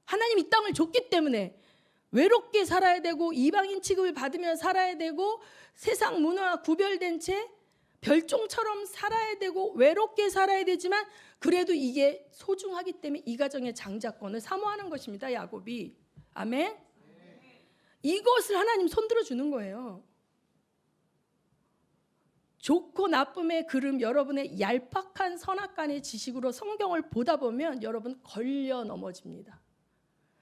하나님 이 땅을 줬기 때문에 외롭게 살아야 되고 이방인 취급을 받으며 살아야 되고 세상 문화와 구별된 채 별종처럼 살아야 되고 외롭게 살아야 되지만 그래도 이게 소중하기 때문에 이 가정의 장자권을 사모하는 것입니다. 야곱이. 아멘. 이것을 하나님 손들어 주는 거예요. 좋고 나쁨의 그름, 여러분의 얄팍한 선악간의 지식으로 성경을 보다 보면 여러분 걸려 넘어집니다.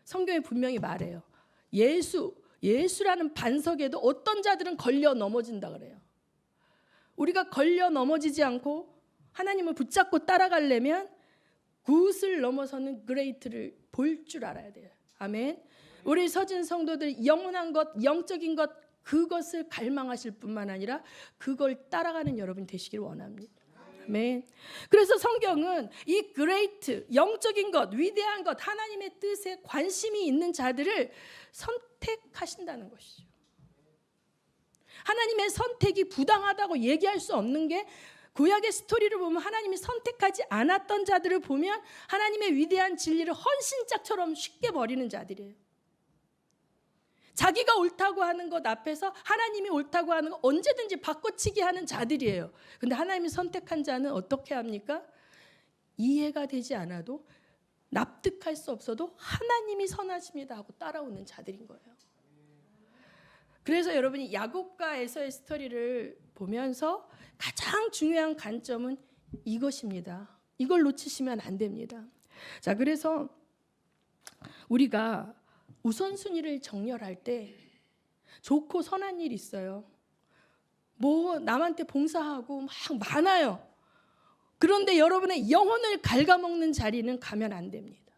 성경이 분명히 말해요. 예수라는 반석에도 어떤 자들은 걸려 넘어진다 그래요. 우리가 걸려 넘어지지 않고 하나님을 붙잡고 따라가려면 굿을 넘어서는 그레이트를 볼 줄 알아야 돼요. 아멘. 우리 서진 성도들 영원한 것, 영적인 것, 그것을 갈망하실 뿐만 아니라 그걸 따라가는 여러분 되시길 원합니다. 아멘. 그래서 성경은 이 그레이트, 영적인 것, 위대한 것, 하나님의 뜻에 관심이 있는 자들을 선택하신다는 것이죠. 하나님의 선택이 부당하다고 얘기할 수 없는 게 구약의 스토리를 보면 하나님이 선택하지 않았던 자들을 보면 하나님의 위대한 진리를 헌신짝처럼 쉽게 버리는 자들이에요. 자기가 옳다고 하는 것 앞에서 하나님이 옳다고 하는 것 언제든지 바꿔치기 하는 자들이에요. 근데 하나님이 선택한 자는 어떻게 합니까? 이해가 되지 않아도 납득할 수 없어도 하나님이 선하십니다 하고 따라오는 자들인 거예요. 그래서 여러분이 야곱과 에서의 스토리를 보면서 가장 중요한 관점은 이것입니다. 이걸 놓치시면 안 됩니다. 자, 그래서 우리가 우선순위를 정렬할 때 좋고 선한 일이 있어요. 뭐 남한테 봉사하고 막 많아요. 그런데 여러분의 영혼을 갉아먹는 자리는 가면 안 됩니다.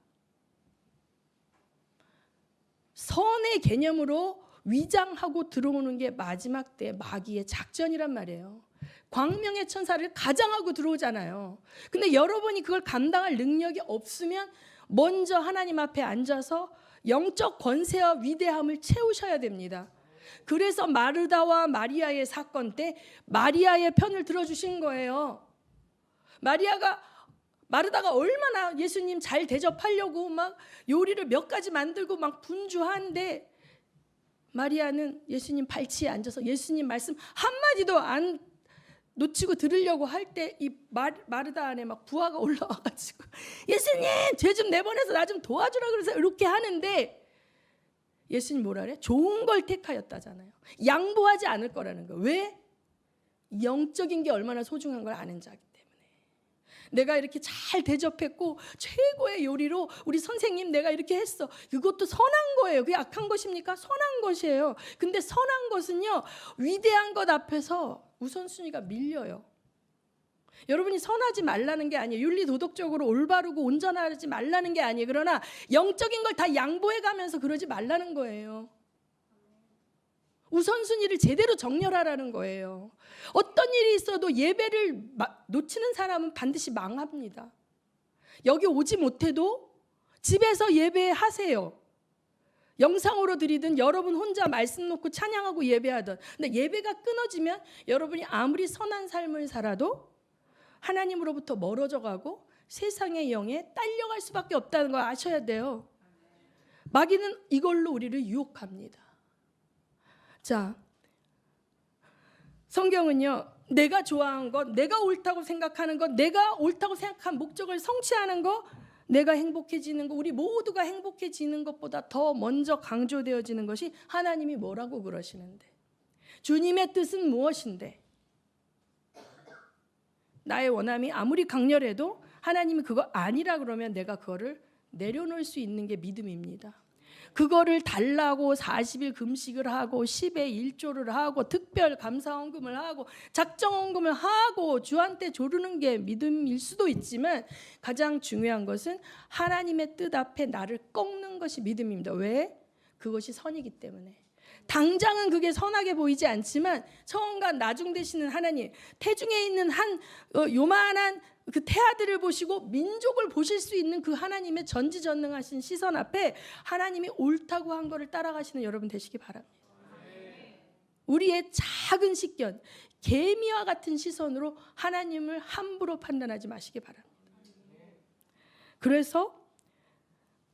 선의 개념으로 위장하고 들어오는 게 마지막 때 마귀의 작전이란 말이에요. 광명의 천사를 가장하고 들어오잖아요. 근데 여러분이 그걸 감당할 능력이 없으면 먼저 하나님 앞에 앉아서 영적 권세와 위대함을 채우셔야 됩니다. 그래서 마르다와 마리아의 사건 때 마리아의 편을 들어주신 거예요. 마르다가 얼마나 예수님 잘 대접하려고 막 요리를 몇 가지 만들고 막 분주한데 마리아는 예수님 발치에 앉아서 예수님 말씀 한마디도 안 놓치고 들으려고 할 때 이 마르다 안에 막 부하가 올라와가지고 예수님 죄 좀 내보내서 나 좀 도와주라 그래서 이렇게 하는데 예수님 뭐라 그래? 좋은 걸 택하였다잖아요. 양보하지 않을 거라는 거예요. 왜? 영적인 게 얼마나 소중한 걸 아는 자기 때문에. 내가 이렇게 잘 대접했고 최고의 요리로 우리 선생님 내가 이렇게 했어. 그것도 선한 거예요. 그게 악한 것입니까? 선한 것이에요. 근데 선한 것은요 위대한 것 앞에서 우선순위가 밀려요. 여러분이 선하지 말라는 게 아니에요. 윤리도덕적으로 올바르고 온전하지 말라는 게 아니에요. 그러나 영적인 걸 다 양보해가면서 그러지 말라는 거예요. 우선순위를 제대로 정렬하라는 거예요. 어떤 일이 있어도 예배를 놓치는 사람은 반드시 망합니다. 여기 오지 못해도 집에서 예배하세요. 영상으로 드리든 여러분 혼자 말씀 놓고 찬양하고 예배하든. 근데 예배가 끊어지면 여러분이 아무리 선한 삶을 살아도 하나님으로부터 멀어져 가고 세상의 영에 딸려갈 수밖에 없다는 걸 아셔야 돼요. 마귀는 이걸로 우리를 유혹합니다. 자, 성경은요 내가 좋아하는 것, 내가 옳다고 생각하는 것, 내가 옳다고 생각한 목적을 성취하는 것, 내가 행복해지는 것, 우리 모두가 행복해지는 것보다 더 먼저 강조되어지는 것이 하나님이 뭐라고 그러시는데, 주님의 뜻은 무엇인데, 나의 원함이 아무리 강렬해도 하나님이 그거 아니라 그러면 내가 그거를 내려놓을 수 있는 게 믿음입니다. 그거를 달라고 40일 금식을 하고 10의 1조를 하고 특별 감사헌금을 하고 작정헌금을 하고 주한테 조르는 게 믿음일 수도 있지만 가장 중요한 것은 하나님의 뜻 앞에 나를 꺾는 것이 믿음입니다. 왜? 그것이 선이기 때문에. 당장은 그게 선하게 보이지 않지만 처음과 나중 되시는 하나님, 태중에 있는 한 요만한 그 태아들을 보시고 민족을 보실 수 있는 그 하나님의 전지전능하신 시선 앞에 하나님이 옳다고 한 것을 따라가시는 여러분 되시기 바랍니다. 우리의 작은 식견, 개미와 같은 시선으로 하나님을 함부로 판단하지 마시기 바랍니다. 그래서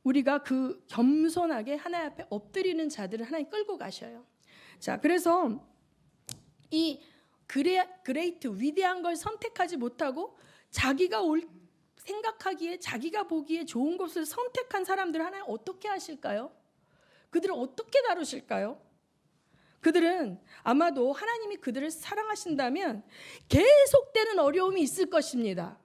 우리가 그 겸손하게 하나님 앞에 엎드리는 자들을 하나님 끌고 가셔요. 자, 그래서 이 그레이트 위대한 걸 선택하지 못하고 자기가 생각하기에 자기가 보기에 좋은 것을 선택한 사람들 하나님 어떻게 하실까요? 그들을 어떻게 다루실까요? 그들은 아마도 하나님이 그들을 사랑하신다면 계속되는 어려움이 있을 것입니다.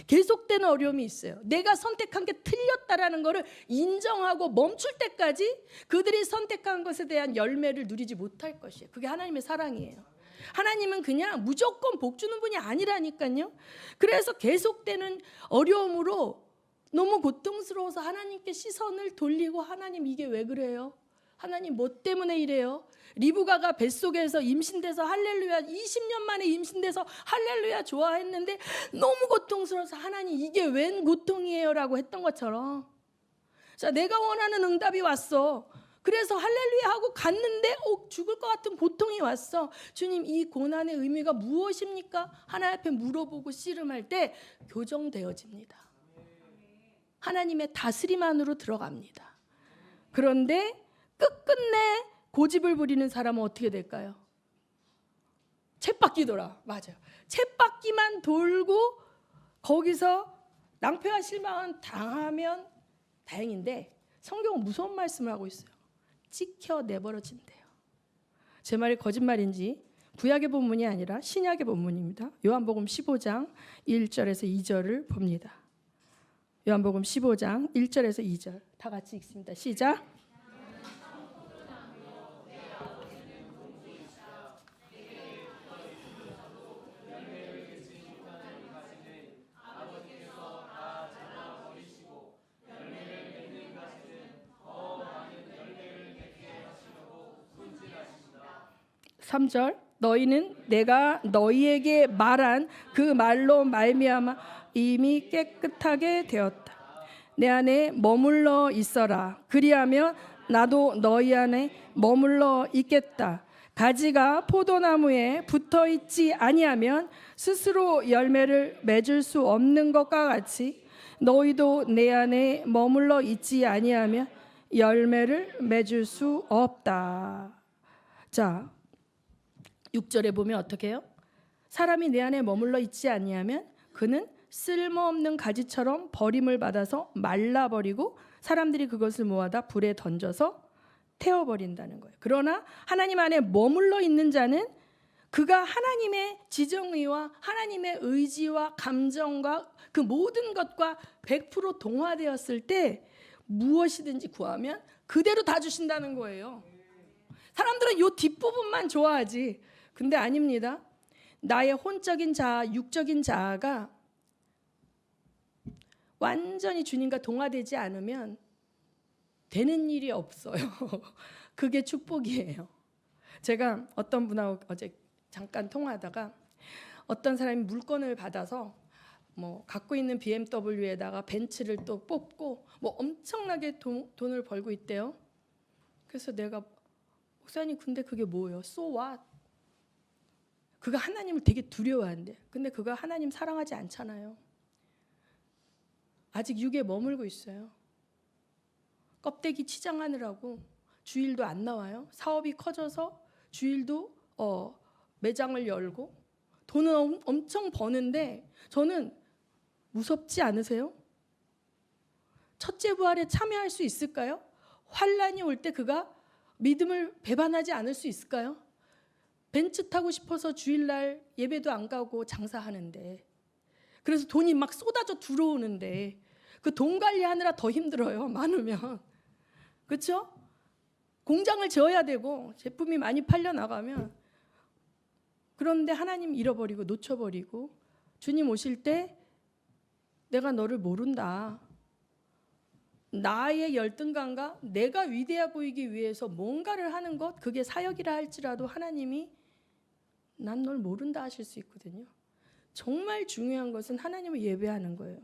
계속되는 어려움이 있어요. 내가 선택한 게 틀렸다라는 것을 인정하고 멈출 때까지 그들이 선택한 것에 대한 열매를 누리지 못할 것이에요. 그게 하나님의 사랑이에요. 하나님은 그냥 무조건 복 주는 분이 아니라니까요. 그래서 계속되는 어려움으로 너무 고통스러워서 하나님께 시선을 돌리고, 하나님 이게 왜 그래요? 하나님 뭐 때문에 이래요? 리브가가 뱃속에서 임신돼서 할렐루야, 20년 만에 임신돼서 할렐루야 좋아했는데 너무 고통스러워서 하나님 이게 웬 고통이에요? 라고 했던 것처럼, 자, 내가 원하는 응답이 왔어. 그래서 할렐루야 하고 갔는데 죽을 것 같은 고통이 왔어. 주님, 이 고난의 의미가 무엇입니까? 하나님 앞에 물어보고 씨름할 때 교정되어집니다. 하나님의 다스림 안으로 들어갑니다. 그런데 끝끝내 고집을 부리는 사람은 어떻게 될까요? 쳇바퀴 돌아. 맞아요. 쳇바퀴만 돌고 거기서 낭패와 실망은 당하면 다행인데, 성경은 무서운 말씀을 하고 있어요. 찍혀 내버려진대요. 제 말이 거짓말인지 구약의 본문이 아니라 신약의 본문입니다. 요한복음 15장 1절에서 2절을 봅니다. 요한복음 15장 1절에서 2절 다 같이 읽습니다. 시작. 3절, 너희는 내가 너희에게 말한 그 말로 말미암아 이미 깨끗하게 되었다. 내 안에 머물러 있어라. 그리하면 나도 너희 안에 머물러 있겠다. 가지가 포도나무에 붙어 있지 아니하면 스스로 열매를 맺을 수 없는 것과 같이 너희도 내 안에 머물러 있지 아니하면 열매를 맺을 수 없다. 자, 6절에 보면 어떻게 해요? 사람이 내 안에 머물러 있지 아니하면 그는 쓸모없는 가지처럼 버림을 받아서 말라버리고 사람들이 그것을 모아다 불에 던져서 태워버린다는 거예요. 그러나 하나님 안에 머물러 있는 자는 그가 하나님의 지정의와 하나님의 의지와 감정과 그 모든 것과 100% 동화되었을 때 무엇이든지 구하면 그대로 다 주신다는 거예요. 사람들은 이 뒷부분만 좋아하지. 근데 아닙니다. 나의 혼적인 자아, 육적인 자아가 완전히 주님과 동화되지 않으면 되는 일이 없어요. 그게 축복이에요. 제가 어떤 분하고 어제 잠깐 통화하다가 어떤 사람이 물건을 받아서 뭐 갖고 있는 BMW에다가 벤츠를 또 뽑고 뭐 엄청나게 돈을 벌고 있대요. 그래서 내가, 목사님 근데 그게 뭐예요? So what? 그가 하나님을 되게 두려워한대. 근데 그가 하나님 사랑하지 않잖아요. 아직 육에 머물고 있어요. 껍데기 치장하느라고 주일도 안 나와요. 사업이 커져서 주일도 매장을 열고 돈은 엄청 버는데, 저는 무섭지 않으세요? 첫째 부활에 참여할 수 있을까요? 환란이 올 때 그가 믿음을 배반하지 않을 수 있을까요? 벤츠 타고 싶어서 주일날 예배도 안 가고 장사하는데, 그래서 돈이 막 쏟아져 들어오는데 그 돈 관리하느라 더 힘들어요. 많으면. 그렇죠? 공장을 지어야 되고 제품이 많이 팔려 나가면. 그런데 하나님 잃어버리고 놓쳐버리고 주님 오실 때 내가 너를 모른다. 나의 열등감과 내가 위대해 보이기 위해서 뭔가를 하는 것, 그게 사역이라 할지라도 하나님이 난 널 모른다 하실 수 있거든요. 정말 중요한 것은 하나님을 예배하는 거예요.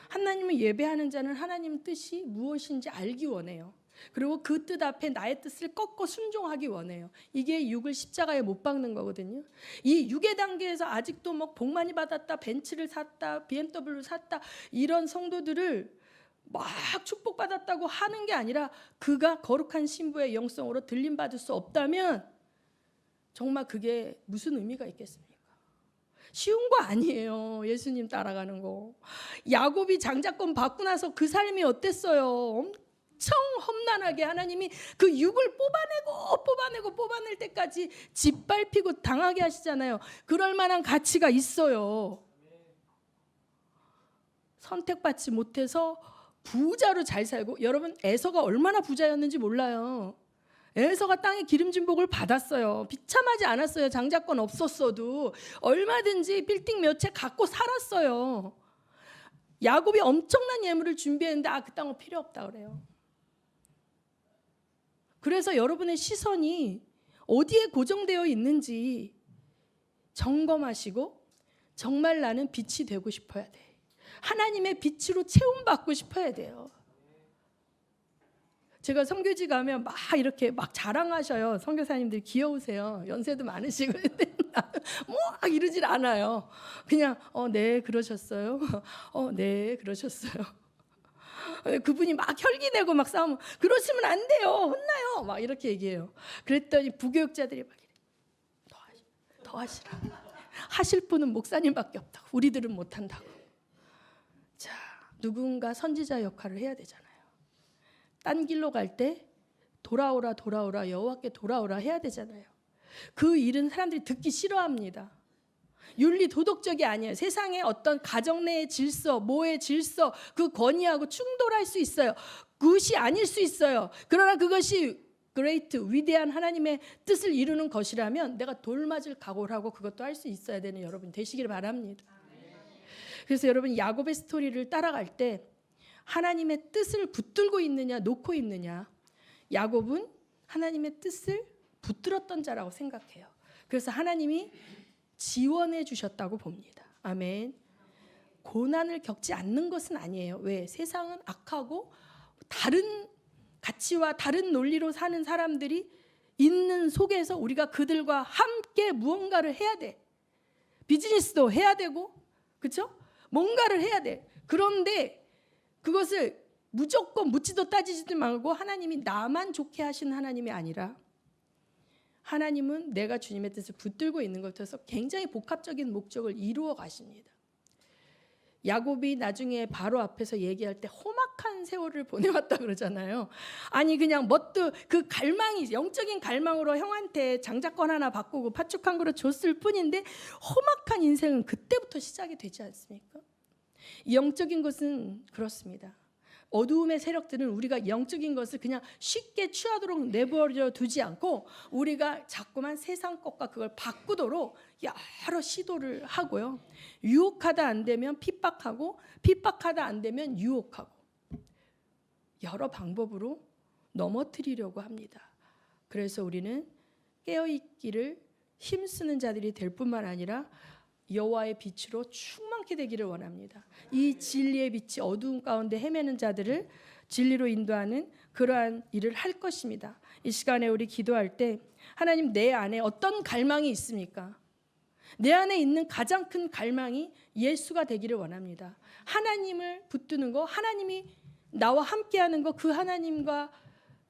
하나님을 예배하는 자는 하나님 뜻이 무엇인지 알기 원해요. 그리고 그 뜻 앞에 나의 뜻을 꺾고 순종하기 원해요. 이게 육을 십자가에 못 박는 거거든요. 이 육의 단계에서 아직도 뭐 복 많이 받았다, 벤츠를 샀다, BMW 샀다, 이런 성도들을 막 축복받았다고 하는 게 아니라 그가 거룩한 신부의 영성으로 들림받을 수 없다면 정말 그게 무슨 의미가 있겠습니까? 쉬운 거 아니에요. 예수님 따라가는 거. 야곱이 장자권 받고 나서 그 삶이 어땠어요? 엄청 험난하게 하나님이 그 육을 뽑아낼 때까지 짓밟히고 당하게 하시잖아요. 그럴 만한 가치가 있어요. 선택받지 못해서 부자로 잘 살고, 여러분 에서가 얼마나 부자였는지 몰라요. 에서가 땅에 기름진 복을 받았어요. 비참하지 않았어요. 장자권 없었어도 얼마든지 빌딩 몇 채 갖고 살았어요. 야곱이 엄청난 예물을 준비했는데 그 땅은 필요 없다 그래요. 그래서 여러분의 시선이 어디에 고정되어 있는지 점검하시고, 정말 나는 빛이 되고 싶어야 돼. 하나님의 빛으로 채움받고 싶어야 돼요. 제가 선교지 가면 막 이렇게 막 자랑하셔요. 선교사님들이 귀여우세요. 연세도 많으시고. 뭐 이러질 않아요. 그냥 네 그러셨어요. 네 그러셨어요. 그분이 막 혈기내고 막 싸우면 그러시면 안 돼요. 혼나요. 막 이렇게 얘기해요. 그랬더니 부교육자들이 막 더 하시라. 하실 분은 목사님밖에 없다고. 우리들은 못한다고. 자, 누군가 선지자 역할을 해야 되잖아요. 딴 길로 갈 때 돌아오라 여호와께 돌아오라 해야 되잖아요. 그 일은 사람들이 듣기 싫어합니다. 윤리 도덕적이 아니에요. 세상의 어떤 가정 내의 질서, 모의 질서, 그 권위하고 충돌할 수 있어요. 그것이 아닐 수 있어요. 그러나 그것이 그레이트, 위대한 하나님의 뜻을 이루는 것이라면 내가 돌 맞을 각오를 하고 그것도 할 수 있어야 되는 여러분 되시길 바랍니다. 그래서 여러분 야곱의 스토리를 따라갈 때 하나님의 뜻을 붙들고 있느냐 놓고 있느냐, 야곱은 하나님의 뜻을 붙들었던 자라고 생각해요. 그래서 하나님이 지원해 주셨다고 봅니다. 아멘. 고난을 겪지 않는 것은 아니에요. 왜? 세상은 악하고 다른 가치와 다른 논리로 사는 사람들이 있는 속에서 우리가 그들과 함께 무언가를 해야 돼. 비즈니스도 해야 되고, 그렇죠? 뭔가를 해야 돼. 그런데 그것을 무조건 묻지도 따지지도 말고, 하나님이 나만 좋게 하시는 하나님이 아니라 하나님은 내가 주님의 뜻을 붙들고 있는 것에서 굉장히 복합적인 목적을 이루어 가십니다. 야곱이 나중에 바로 앞에서 얘기할 때 험악한 세월을 보내왔다 그러잖아요. 아니 그냥 뭣도 그 갈망이, 영적인 갈망으로 형한테 장자권 하나 바꾸고 팥죽 한 그릇 줬을 뿐인데 험악한 인생은 그때부터 시작이 되지 않습니까? 영적인 것은 그렇습니다. 어두움의 세력들은 우리가 영적인 것을 그냥 쉽게 취하도록 내버려 두지 않고 우리가 자꾸만 세상 것과 그걸 바꾸도록 여러 시도를 하고요. 유혹하다 안 되면 핍박하고, 핍박하다 안 되면 유혹하고, 여러 방법으로 넘어뜨리려고 합니다. 그래서 우리는 깨어있기를 힘쓰는 자들이 될 뿐만 아니라 여호와의 빛으로 충만케 되기를 원합니다. 이 진리의 빛이 어두운 가운데 헤매는 자들을 진리로 인도하는 그러한 일을 할 것입니다. 이 시간에 우리 기도할 때 하나님, 내 안에 어떤 갈망이 있습니까? 내 안에 있는 가장 큰 갈망이 예수가 되기를 원합니다. 하나님을 붙드는 거, 하나님이 나와 함께하는 거, 그 하나님과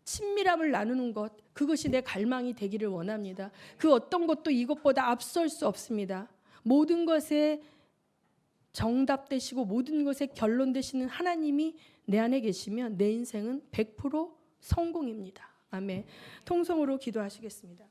친밀함을 나누는 것, 그것이 내 갈망이 되기를 원합니다. 그 어떤 것도 이것보다 앞설 수 없습니다. 모든 것에 정답 되시고 모든 것에 결론 되시는 하나님이 내 안에 계시면 내 인생은 100% 성공입니다. 아멘. 통성으로 기도하시겠습니다.